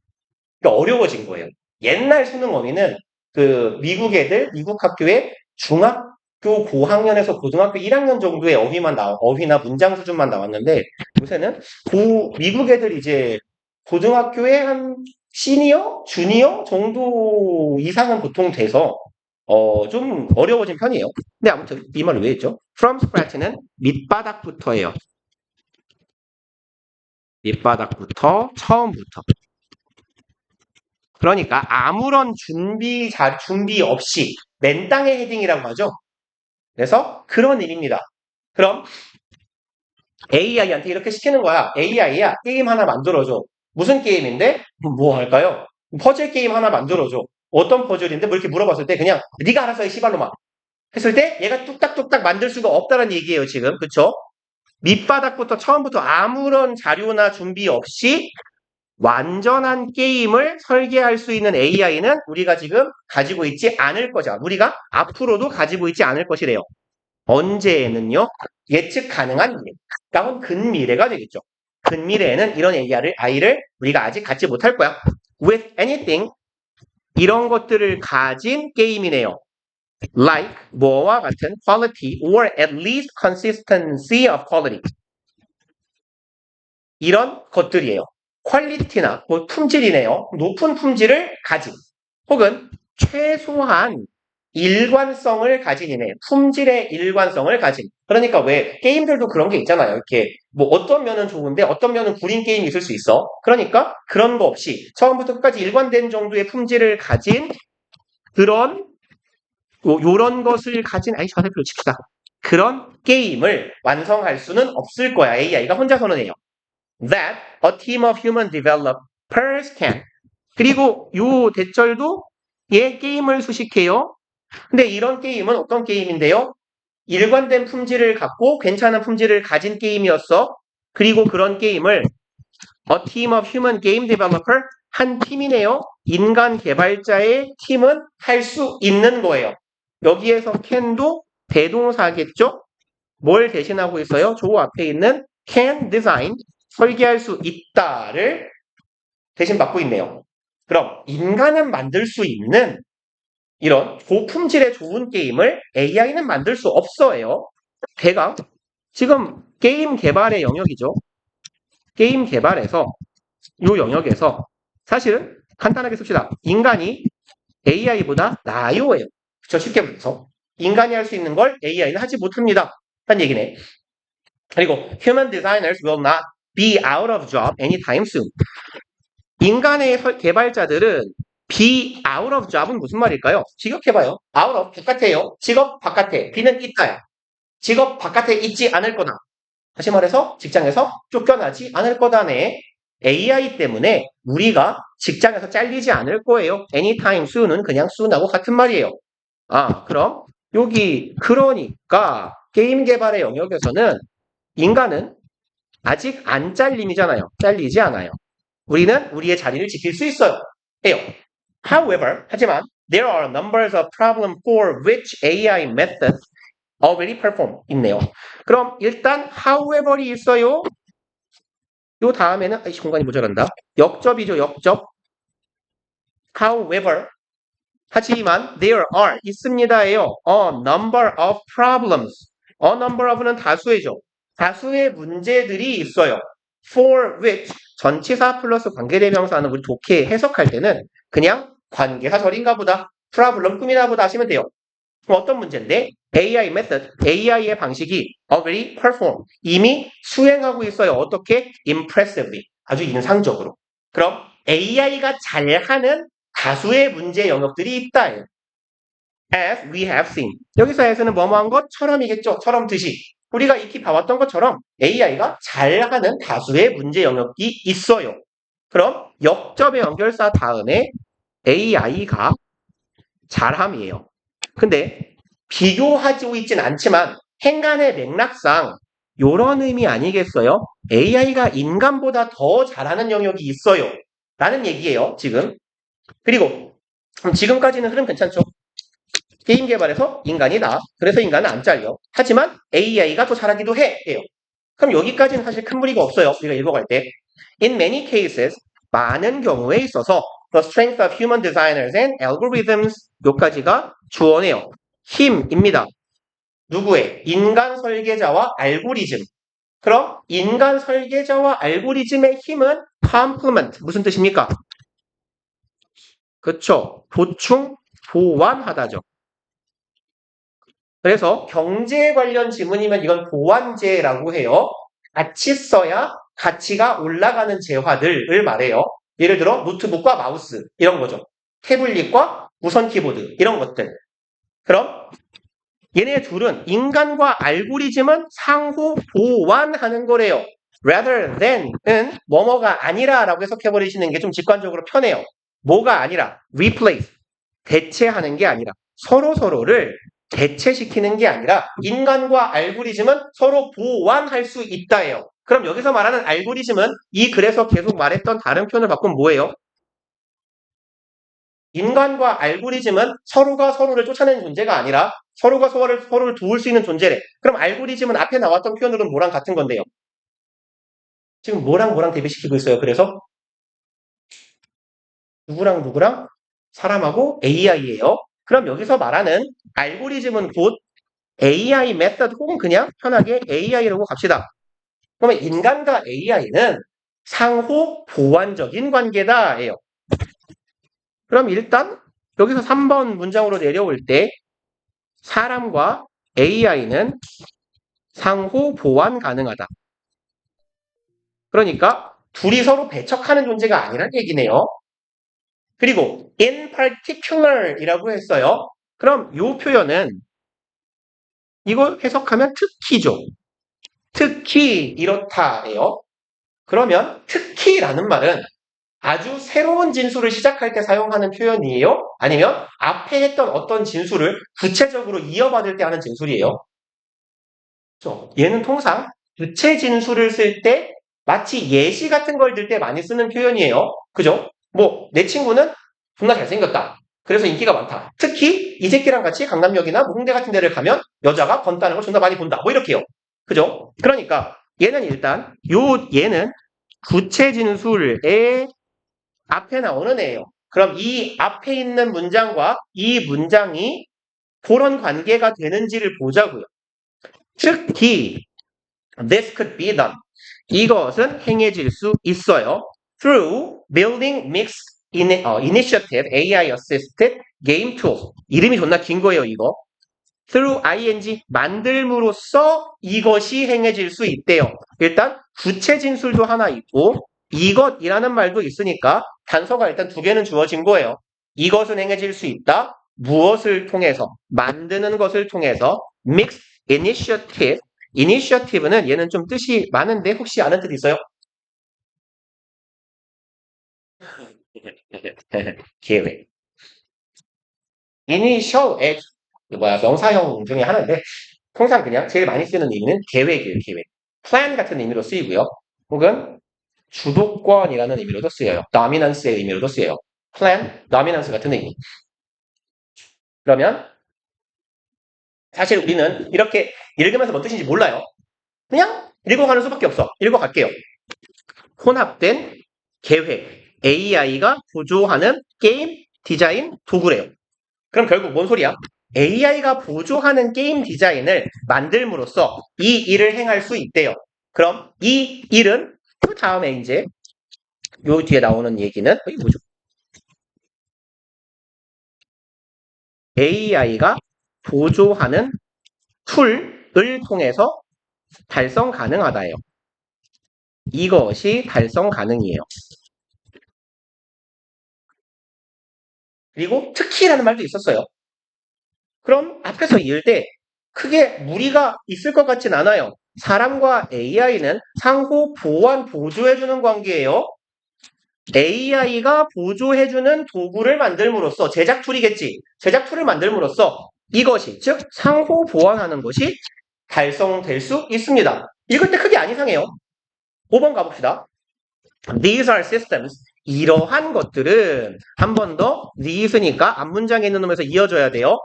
그러니까 어려워진 거예요. 옛날 수능 어휘는 그 미국 애들, 미국 학교에 중학교 고학년에서 고등학교 1학년 정도의 어휘나 문장 수준만 나왔는데 요새는 미국 애들 이제 고등학교에 한 시니어, 주니어 정도 이상은 보통 돼서 좀 어려워진 편이에요. 근데 아무튼 이 말을 왜 했죠? From scratch는 밑바닥부터예요. 밑바닥부터, 처음부터. 그러니까 아무런 준비 없이 맨땅에 헤딩이라고 하죠. 그래서 그런 의미입니다. 그럼 AI한테 이렇게 시키는 거야. AI야, 게임 하나 만들어줘. 무슨 게임인데? 뭐 할까요? 퍼즐 게임 하나 만들어줘. 어떤 퍼즐인데? 뭐 이렇게 물어봤을 때 그냥 네가 알아서 해, 씨발로만. 했을 때 얘가 뚝딱뚝딱 만들 수가 없다는 얘기예요, 지금. 그쵸? 밑바닥부터 처음부터 아무런 자료나 준비 없이 완전한 게임을 설계할 수 있는 AI는 우리가 지금 가지고 있지 않을 거죠. 우리가 앞으로도 가지고 있지 않을 것이래요. 언제에는요? 예측 가능한 미래. 그러니까 근미래가 되겠죠. 근미래에는 이런 AI를 우리가 아직 갖지 못할 거야. With anything, 이런 것들을 가진 게임이네요. Like, 뭐와 같은 quality or at least consistency of quality. 이런 것들이에요. 퀄리티나 뭐 품질이네요. 높은 품질을 가진 혹은 최소한 일관성을 가진이네. 품질의 일관성을 가진. 그러니까 왜 게임들도 그런 게 있잖아요. 이렇게 뭐 어떤 면은 좋은데 어떤 면은 구린 게임이 있을 수 있어. 그러니까 그런 거 없이 처음부터 끝까지 일관된 정도의 품질을 가진 그런 요런 것을 가진 자세표를 칩시다. 그런 게임을 완성할 수는 없을 거야. AI가 혼자서는 해요. That a team of human developers can. 그리고 요 대절도 게임을 수식해요. 근데 이런 게임은 어떤 게임인데요? 일관된 품질을 갖고 괜찮은 품질을 가진 게임이었어. 그리고 그런 게임을 a team of human game developer, 한 팀이네요. 인간 개발자의 팀은 할 수 있는 거예요. 여기에서 can도 대동사겠죠? 뭘 대신하고 있어요? 저 앞에 있는 can design, 설계할 수 있다를 대신 받고 있네요. 그럼 인간은 만들 수 있는 이런 고품질의 좋은 게임을 AI는 만들 수 없어요. 대강 지금 게임 개발의 영역이죠. 게임 개발에서 이 영역에서 사실은 간단하게 씁시다. 인간이 AI보다 나아요예요. 그쵸? 쉽게 말해서 인간이 할 수 있는 걸 AI는 하지 못합니다. 한 얘기네. 그리고 human designers will not be out of job anytime soon. 인간의 개발자들은 be out of job은 무슨 말일까요? 직업해봐요. out of 바깥에요. 직업 바깥에. be는 있다야. 직업 바깥에 있지 않을 거다. 다시 말해서 직장에서 쫓겨나지 않을 거다네. AI 때문에 우리가 직장에서 잘리지 않을 거예요. anytime soon은 그냥 soon하고 같은 말이에요. 그럼 여기 그러니까 게임 개발의 영역에서는 인간은 아직 안 잘림이잖아요. 잘리지 않아요. 우리는 우리의 자리를 지킬 수 있어요. 해요. However, 하지만 there are numbers of problems for which AI methods already perform 있네요. 그럼 일단 however이 있어요. 요 다음에는 공간이 모자란다. 역접이죠. 역접. However, 하지만 there are 있습니다예요. A number of problems. A number of는 다수의죠. 다수의 문제들이 있어요. For which 전치사 플러스 관계대명사는 우리 독해 해석할 때는 그냥 관계사 절인가 보다, 프라블럼 꿈이나 보다 하시면 돼요. 그럼 어떤 문제인데? AI method, AI의 방식이 already perform, 이미 수행하고 있어요. 어떻게? Impressively, 아주 인상적으로. 그럼 AI가 잘하는 다수의 문제 영역들이 있다. As we have seen. 여기서 as는 뭐뭐한 것처럼이겠죠. 처럼 듯이. 우리가 익히 봐왔던 것처럼 AI가 잘하는 다수의 문제 영역이 있어요. 그럼 역접의 연결사 다음에 AI가 잘함이에요. 근데 비교하고 있진 않지만 행간의 맥락상 이런 의미 아니겠어요? AI가 인간보다 더 잘하는 영역이 있어요. 라는 얘기예요. 지금. 그리고 지금까지는 흐름 괜찮죠? 게임 개발에서 인간이다. 그래서 인간은 안 잘려. 하지만 AI가 더 잘하기도 해요. 그럼 여기까지는 사실 큰 무리가 없어요. 우리가 읽어갈 때. In many cases, 많은 경우에 있어서 the strength of human designers and algorithms 요까지가 주어네요. 힘입니다. 누구의? 인간 설계자와 알고리즘. 그럼 인간 설계자와 알고리즘의 힘은 complement. 무슨 뜻입니까? 그쵸. 보충, 보완하다죠. 그래서 경제 관련 지문이면 이건 보완제라고 해요. 같이 써야 가치가 올라가는 재화들을 말해요. 예를 들어 노트북과 마우스 이런 거죠. 태블릿과 무선 키보드 이런 것들. 그럼 얘네 둘은 인간과 알고리즘은 상호 보완하는 거래요. rather than은 뭐뭐가 아니라라고 해석해버리시는 게 좀 직관적으로 편해요. 뭐가 아니라 replace, 대체하는 게 아니라 서로를 대체시키는 게 아니라 인간과 알고리즘은 서로 보완할 수 있다예요. 그럼 여기서 말하는 알고리즘은 이 글에서 계속 말했던 다른 표현을 바꾸면 뭐예요? 인간과 알고리즘은 서로가 서로를 쫓아내는 존재가 아니라 서로가 서로를 도울 수 있는 존재래. 그럼 알고리즘은 앞에 나왔던 표현으로는 뭐랑 같은 건데요? 지금 뭐랑 대비시키고 있어요. 그래서 누구랑 사람하고 AI예요. 그럼 여기서 말하는 알고리즘은 곧 AI 메서드 혹은 그냥 편하게 AI라고 갑시다. 그러면 인간과 AI는 상호 보완적인 관계다예요. 그럼 일단 여기서 3번 문장으로 내려올 때 사람과 AI는 상호 보완 가능하다. 그러니까 둘이 서로 배척하는 존재가 아니란 얘기네요. 그리고 in particular 이라고 했어요. 그럼 이 표현은 이거 해석하면 특히죠. 특히 이렇다예요. 그러면 특히라는 말은 아주 새로운 진술을 시작할 때 사용하는 표현이에요? 아니면 앞에 했던 어떤 진술을 구체적으로 이어받을 때 하는 진술이에요? 그렇죠? 얘는 통상 구체 진술을 쓸 때 마치 예시 같은 걸 들 때 많이 쓰는 표현이에요. 그죠? 뭐 내 친구는 존나 잘생겼다. 그래서 인기가 많다. 특히 이 새끼랑 같이 강남역이나 뭐 홍대 같은 데를 가면 여자가 번다는 걸 존나 많이 본다. 뭐 이렇게요. 그죠? 그러니까 얘는 일단 얘는 구체 진술의 앞에 나오는 애예요. 그럼 이 앞에 있는 문장과 이 문장이 그런 관계가 되는지를 보자고요. 특히 this could be done. 이것은 행해질 수 있어요. through building mixed initiative AI assisted game tools. 이름이 존나 긴 거예요, 이거. through ing 만들므로써 이것이 행해질 수 있대요. 일단 구체 진술도 하나 있고 이것이라는 말도 있으니까 단서가 일단 두 개는 주어진 거예요. 이것은 행해질 수 있다. 무엇을 통해서? 만드는 것을 통해서 mixed initiative. initiative는 얘는 좀 뜻이 많은데 혹시 아는 뜻 있어요? 계획. initial 명사형 중에 하나인데 통상 그냥 제일 많이 쓰는 의미는 계획이에요. 계획. plan 같은 의미로 쓰이고요. 혹은 주도권이라는 의미로도 쓰여요. dominance의 의미로도 쓰여요. plan, dominance 같은 의미. 그러면 사실 우리는 이렇게 읽으면서 뭔 뜻인지 몰라요. 그냥 읽어가는 수밖에 없어. 읽어갈게요. 혼합된 계획. AI가 보조하는 게임 디자인 도구래요. 그럼 결국 뭔 소리야? AI가 보조하는 게임 디자인을 만들므로써 이 일을 행할 수 있대요. 그럼 이 일은 그 다음에 이제 요 뒤에 나오는 얘기는 이게 뭐죠? AI가 보조하는 툴을 통해서 달성 가능하다예요. 이것이 달성 가능이에요. 그리고 특히라는 말도 있었어요. 그럼 앞에서 이을 때 크게 무리가 있을 것 같진 않아요. 사람과 AI는 상호 보완, 보조해주는 관계예요. AI가 보조해주는 도구를 만들므로써 제작 툴이겠지. 제작 툴을 만들므로써 이것이 즉 상호 보완하는 것이 달성될 수 있습니다. 읽을 때 크게 안 이상해요. 5번 가봅시다. These are systems. 이러한 것들은 한 번 더 these니까 앞문장에 있는 놈에서 이어져야 돼요.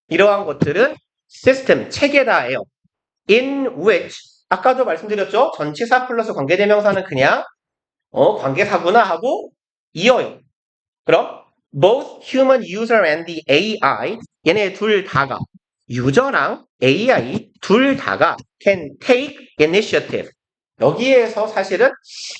이러한 것들은 system, 체계다예요. In which 아까도 말씀드렸죠? 전치사 플러스 관계대명사는 그냥 관계사구나 하고 이어요. 그럼 both human user and the AI 얘네 둘 다가 유저랑 AI 둘 다가 can take initiative. 여기에서 사실은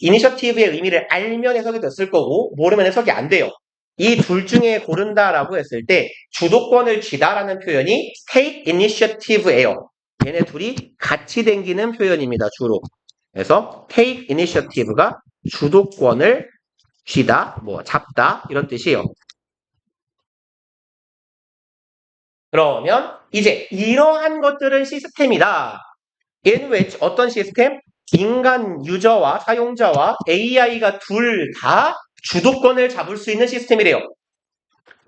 이니셔티브의 의미를 알면 해석이 됐을 거고 모르면 해석이 안 돼요. 이 둘 중에 고른다라고 했을 때 주도권을 쥐다라는 표현이 take initiative예요. 얘네 둘이 같이 댕기는 표현입니다. 주로. 그래서 take initiative가 주도권을 쥐다, 잡다 이런 뜻이에요. 그러면 이제 이러한 것들은 시스템이다. in which 어떤 시스템? 인간 유저와 사용자와 AI가 둘 다 주도권을 잡을 수 있는 시스템이래요.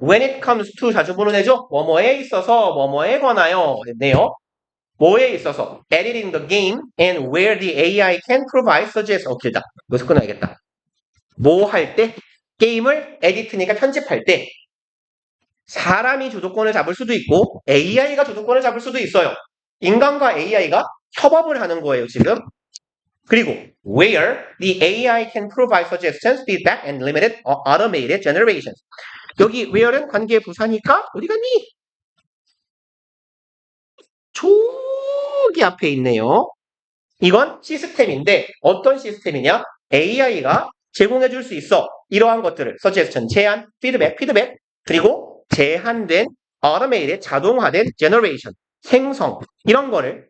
When it comes to 자주 보는 애죠? 뭐뭐에 있어서 뭐뭐에 관하여 됐네요. 뭐에 있어서 editing the game and where the AI can provide suggestions. 길다. 여기서 끊어야겠다. 뭐 할 때? 게임을 에디트니까 편집할 때 사람이 주도권을 잡을 수도 있고 AI가 주도권을 잡을 수도 있어요. 인간과 AI가 협업을 하는 거예요, 지금. 그리고 where the AI can provide suggestions, feedback, and limited automated generations. 여기 where는 관계 부사니까 어디 갔니? 저기 앞에 있네요. 이건 시스템인데 어떤 시스템이냐? AI가 제공해 줄 수 있어. 이러한 것들을 suggestion, 제안, 피드백, 그리고 제한된 automated, 자동화된 generation, 생성 이런 거를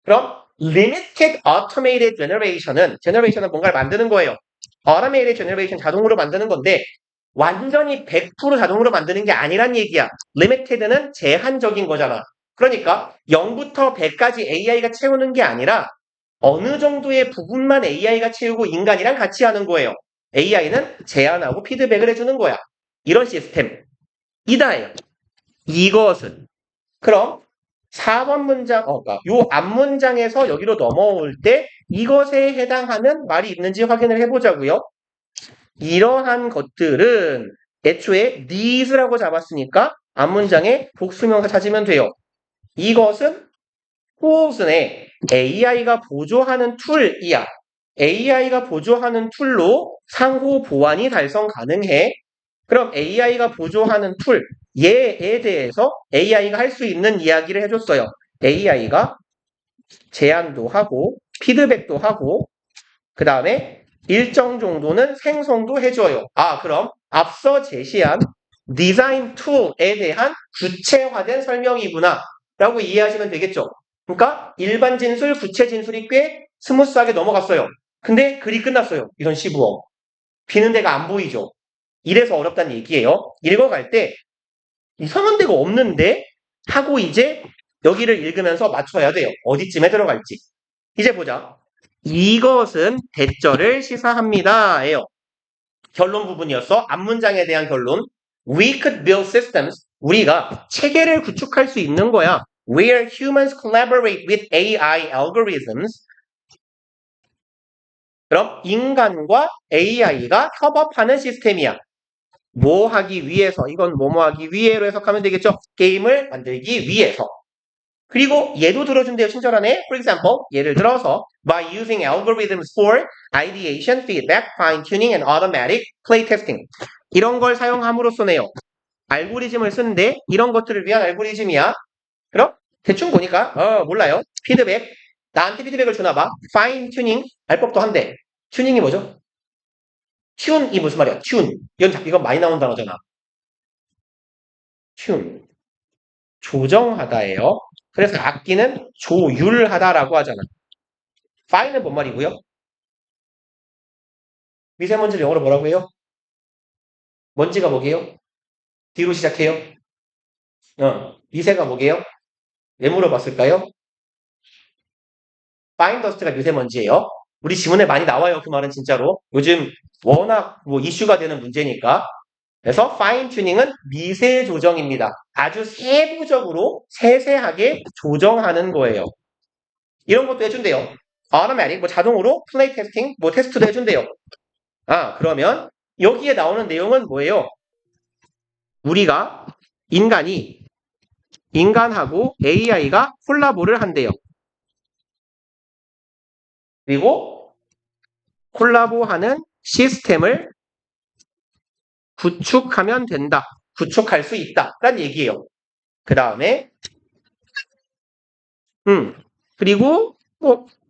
그럼 limited automated generation은 뭔가를 만드는 거예요. automated generation 자동으로 만드는 건데 완전히 100% 자동으로 만드는 게 아니란 얘기야. limited는 제한적인 거잖아. 그러니까 0부터 100까지 AI가 채우는 게 아니라 어느 정도의 부분만 AI가 채우고 인간이랑 같이 하는 거예요. AI는 제안하고 피드백을 해주는 거야. 이런 시스템이다예요. 이것은 그럼 4번 문장, 그러니까 요 앞문장에서 여기로 넘어올 때 이것에 해당하는 말이 있는지 확인을 해보자고요. 이러한 것들은 애초에 these라고 잡았으니까 앞문장에 복수명사 찾으면 돼요. 이것은 후호순에 AI가 보조하는 툴이야. AI가 보조하는 툴로 상호 보완이 달성 가능해. 그럼 AI가 보조하는 툴, 얘에 대해서 AI가 할 수 있는 이야기를 해줬어요. AI가 제안도 하고 피드백도 하고 그 다음에 일정 정도는 생성도 해줘요. 그럼 앞서 제시한 디자인 툴에 대한 구체화된 설명이구나 라고 이해하시면 되겠죠. 그러니까 일반 진술, 구체 진술이 꽤 스무스하게 넘어갔어요. 근데 글이 끝났어요. 이런 시부어. 비는 데가 안 보이죠. 이래서 어렵다는 얘기예요. 읽어갈 때 이상한 데가 없는데 하고 이제 여기를 읽으면서 맞춰야 돼요. 어디쯤에 들어갈지. 이제 보자. 이것은 대절을 시사합니다. 예요. 결론 부분이었어. 앞문장에 대한 결론. We could build systems. 우리가 체계를 구축할 수 있는 거야. Where humans collaborate with AI algorithms. 그럼 인간과 AI가 협업하는 시스템이야. 뭐 하기 위해서, 이건 뭐뭐 하기 위해로 해석하면 되겠죠? 게임을 만들기 위해서. 그리고 얘도 들어준대요, 친절하네. For example, 예를 들어서 by using algorithms for ideation, feedback, fine-tuning, and automatic playtesting. 이런 걸 사용함으로써네요. 알고리즘을 쓰는데 이런 것들을 위한 알고리즘이야. 그럼 대충 보니까 몰라요. 피드백, 나한테 피드백을 주나 봐. fine-tuning, 알 법도 한데 튜닝이 뭐죠? 튠이 무슨 말이야? 튠. 이건 많이 나온 단어잖아. 튠. 조정하다예요. 그래서 악기는 조율하다라고 하잖아. fine은 뭔 말이고요? 미세먼지를 영어로 뭐라고 해요? 먼지가 뭐게요? 뒤로 시작해요. 미세가 뭐게요? 왜 물어봤을까요? fine dust가 미세먼지예요. 우리 지문에 많이 나와요. 그 말은 진짜로. 요즘 워낙 이슈가 되는 문제니까. 그래서 fine tuning은 미세 조정입니다. 아주 세부적으로 세세하게 조정하는 거예요. 이런 것도 해준대요. automatic, 자동으로 play testing, 테스트도 해준대요. 그러면 여기에 나오는 내용은 뭐예요? 우리가 인간하고 AI가 콜라보를 한대요. 그리고 콜라보하는 시스템을 구축하면 된다. 구축할 수 있다. 라는 얘기예요. 그 다음에 그리고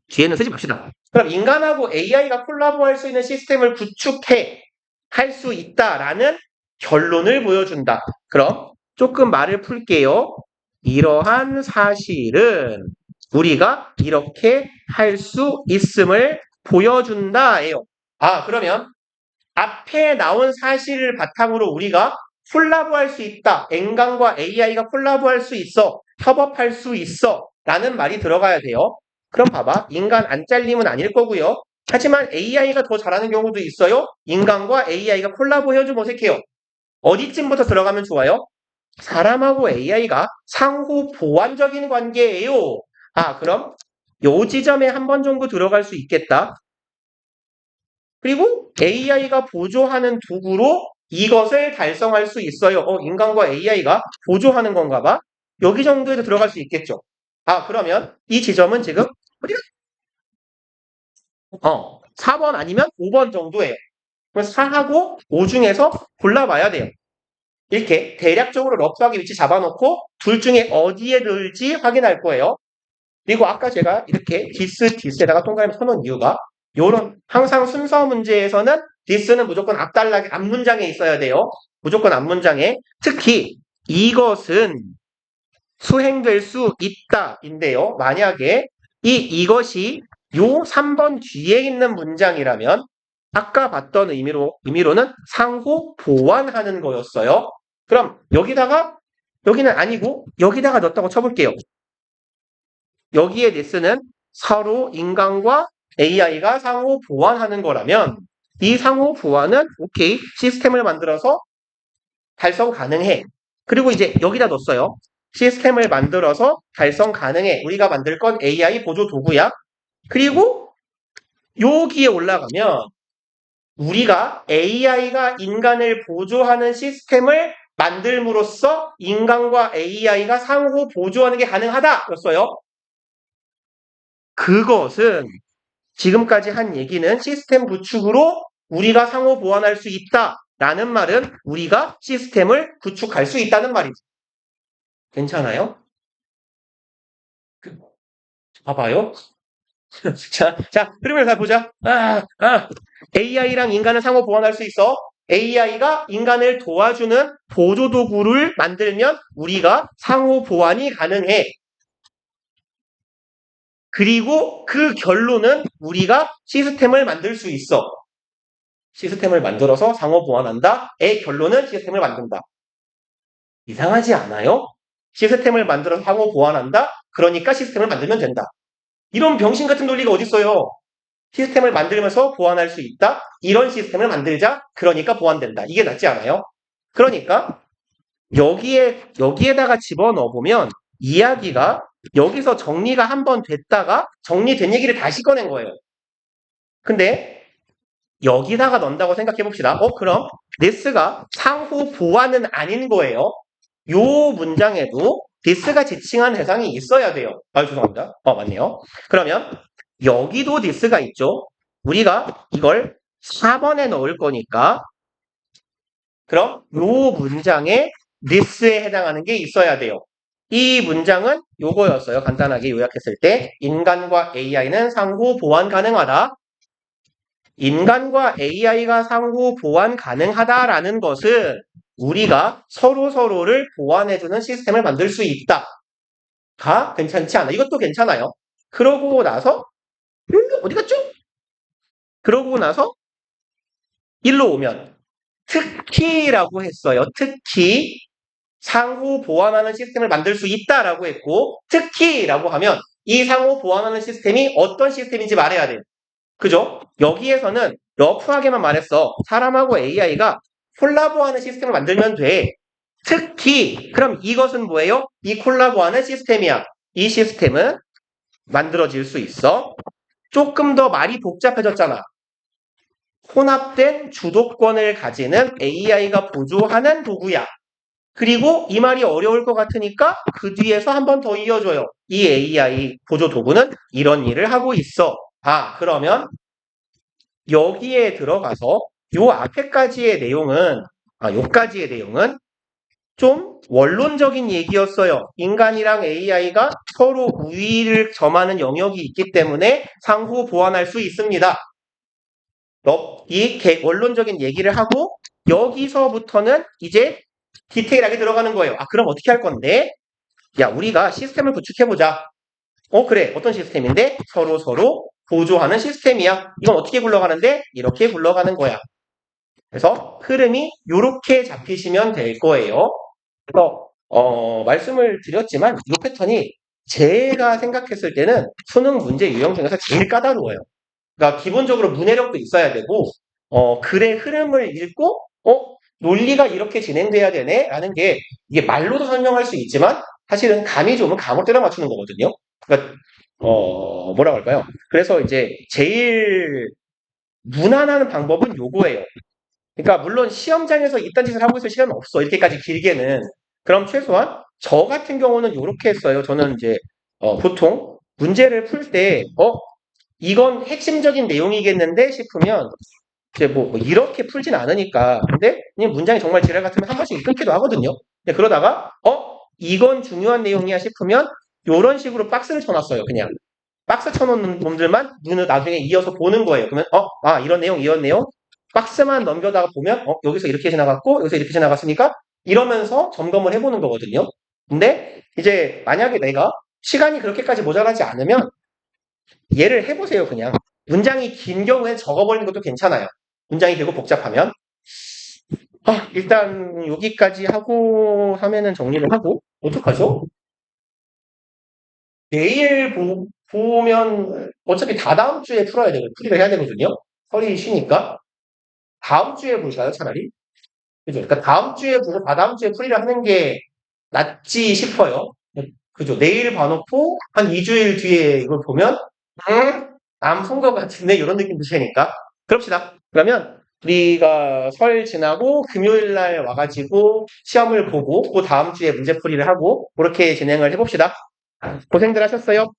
뒤에는 쓰지 맙시다. 그럼 인간하고 AI가 콜라보할 수 있는 시스템을 구축해 할 수 있다라는 결론을 보여준다. 그럼 조금 말을 풀게요. 이러한 사실은 우리가 이렇게 할 수 있음을 보여준다예요. 그러면 앞에 나온 사실을 바탕으로 우리가 콜라보할 수 있다. 인간과 AI가 콜라보할 수 있어. 협업할 수 있어. 라는 말이 들어가야 돼요. 그럼 봐봐. 인간 안 잘리면 아닐 거고요. 하지만 AI가 더 잘하는 경우도 있어요. 인간과 AI가 콜라보 해주면 어색해요. 어디쯤부터 들어가면 좋아요? 사람하고 AI가 상호 보완적인 관계예요. 그럼 요 지점에 한 번 정도 들어갈 수 있겠다. 그리고 AI가 보조하는 도구로 이것을 달성할 수 있어요. 인간과 AI가 보조하는 건가 봐. 여기 정도에도 들어갈 수 있겠죠. 그러면 이 지점은 지금 어디가? 4번 아니면 5번 정도예요. 그럼 4하고 5 중에서 골라봐야 돼요. 이렇게 대략적으로 러프하게 위치 잡아놓고 둘 중에 어디에 넣을지 확인할 거예요. 그리고 아까 제가 이렇게 디스에다가 동그라미 쳐놓은 이유가 요런 항상 순서 문제에서는 디스는 무조건 앞문장에 있어야 돼요. 무조건 앞문장에. 특히 이것은 수행될 수 있다인데요. 만약에 이것이 요 3번 뒤에 있는 문장이라면 아까 봤던 의미로는 상호 보완하는 거였어요. 그럼 여기는 아니고 여기다가 넣었다고 쳐볼게요. 여기에 this는 서로 인간과 AI가 상호 보완하는 거라면 이 상호 보완은 오케이 시스템을 만들어서 달성 가능해. 그리고 이제 여기다 넣었어요. 시스템을 만들어서 달성 가능해. 우리가 만들 건 AI 보조 도구야. 그리고 여기에 올라가면 우리가 AI가 인간을 보조하는 시스템을 만들므로써 인간과 AI가 상호 보조하는 게 가능하다. 였어요. 그것은 지금까지 한 얘기는 시스템 구축으로 우리가 상호 보완할 수 있다라는 말은 우리가 시스템을 구축할 수 있다는 말이죠. 괜찮아요? 봐봐요. 자, 흐름을 잘 보자. AI랑 인간은 상호 보완할 수 있어. AI가 인간을 도와주는 보조 도구를 만들면 우리가 상호 보완이 가능해. 그리고 그 결론은 우리가 시스템을 만들 수 있어. 시스템을 만들어서 상호 보완한다의 결론은 시스템을 만든다. 이상하지 않아요? 시스템을 만들어서 상호 보완한다? 그러니까 시스템을 만들면 된다. 이런 병신 같은 논리가 어딨어요? 시스템을 만들면서 보완할 수 있다? 이런 시스템을 만들자? 그러니까 보완된다. 이게 낫지 않아요? 그러니까 여기에다가 집어넣어보면 이야기가 여기서 정리가 한번 됐다가 정리된 얘기를 다시 꺼낸 거예요. 근데 여기다가 넣는다고 생각해봅시다. 그럼 this가 상호 보완은 아닌 거예요. 요 문장에도 this가 지칭한 대상이 있어야 돼요. 죄송합니다. 맞네요. 그러면 여기도 this가 있죠. 우리가 이걸 4번에 넣을 거니까 그럼 요 문장에 this에 해당하는 게 있어야 돼요. 이 문장은 요거였어요. 간단하게 요약했을 때 인간과 AI는 상호 보완 가능하다. 인간과 AI가 상호 보완 가능하다라는 것은 우리가 서로를 보완해주는 시스템을 만들 수 있다가 괜찮지 않아. 이것도 괜찮아요. 그러고 나서 어디 갔죠? 그러고 나서 일로 오면 특히라고 했어요. 특히 상호 보완하는 시스템을 만들 수 있다라고 했고 특히라고 하면 이 상호 보완하는 시스템이 어떤 시스템인지 말해야 돼요. 그죠? 여기에서는 러프하게만 말했어. 사람하고 AI가 콜라보하는 시스템을 만들면 돼. 특히 그럼 이것은 뭐예요? 이 콜라보하는 시스템이야. 이 시스템은 만들어질 수 있어. 조금 더 말이 복잡해졌잖아. 혼합된 주도권을 가지는 AI가 보조하는 도구야. 그리고 이 말이 어려울 것 같으니까 그 뒤에서 한 번 더 이어줘요. 이 AI 보조 도구는 이런 일을 하고 있어. 그러면 여기에 들어가서 요 앞에까지의 내용은, 요까지의 내용은 좀 원론적인 얘기였어요. 인간이랑 AI가 서로 우위를 점하는 영역이 있기 때문에 상호 보완할 수 있습니다. 이 원론적인 얘기를 하고 여기서부터는 이제 디테일하게 들어가는 거예요. 그럼 어떻게 할 건데? 야, 우리가 시스템을 구축해보자. 그래. 어떤 시스템인데? 서로 보조하는 시스템이야. 이건 어떻게 굴러가는데? 이렇게 굴러가는 거야. 그래서 흐름이 이렇게 잡히시면 될 거예요. 그래서 말씀을 드렸지만 이 패턴이 제가 생각했을 때는 수능 문제 유형 중에서 제일 까다로워요. 그러니까 기본적으로 문해력도 있어야 되고 글의 흐름을 읽고 논리가 이렇게 진행돼야 되네 라는 게 이게 말로도 설명할 수 있지만 사실은 감이 좋으면 감을 때려 맞추는 거거든요. 그러니까 뭐라고 할까요? 그래서 이제 제일 무난한 방법은 요거예요. 그러니까 물론 시험장에서 이딴 짓을 하고 있을 시간은 없어. 이렇게까지 길게는. 그럼 최소한 저 같은 경우는 이렇게 했어요. 저는 이제 보통 문제를 풀 때 이건 핵심적인 내용이겠는데 싶으면 이제 뭐 이렇게 풀진 않으니까. 근데 그냥 문장이 정말 지랄 같으면 한 번씩 끊기도 하거든요. 근데 그러다가 이건 중요한 내용이야 싶으면 이런 식으로 박스를 쳐놨어요. 그냥 박스 쳐놓는 놈들만 눈을 나중에 이어서 보는 거예요. 그러면 이런 내용 박스만 넘겨다가 보면 여기서 이렇게 지나갔고 여기서 이렇게 지나갔으니까 이러면서 점검을 해보는 거거든요. 근데 이제 만약에 내가 시간이 그렇게까지 모자라지 않으면 얘를 해보세요. 그냥 문장이 긴 경우엔 적어버리는 것도 괜찮아요. 문장이 길고 복잡하면 일단 여기까지 하고 하면은 정리를 하고 어떡하죠? 내일 보면 어차피 다다음 주에 풀이를 해야 되거든요. 설이 쉬니까 다음 주에 볼까요, 차라리? 그죠? 그러니까 다음 주에 보고 다다음 주에 풀이를 하는 게 낫지 싶어요. 그죠? 내일 봐놓고 한 2주일 뒤에 이걸 보면 안 푼 것 같은데 이런 느낌 드시니까 그럽시다. 그러면 우리가 설 지나고 금요일 날 와가지고 시험을 보고 그 다음 주에 문제풀이를 하고 그렇게 진행을 해봅시다. 고생들 하셨어요.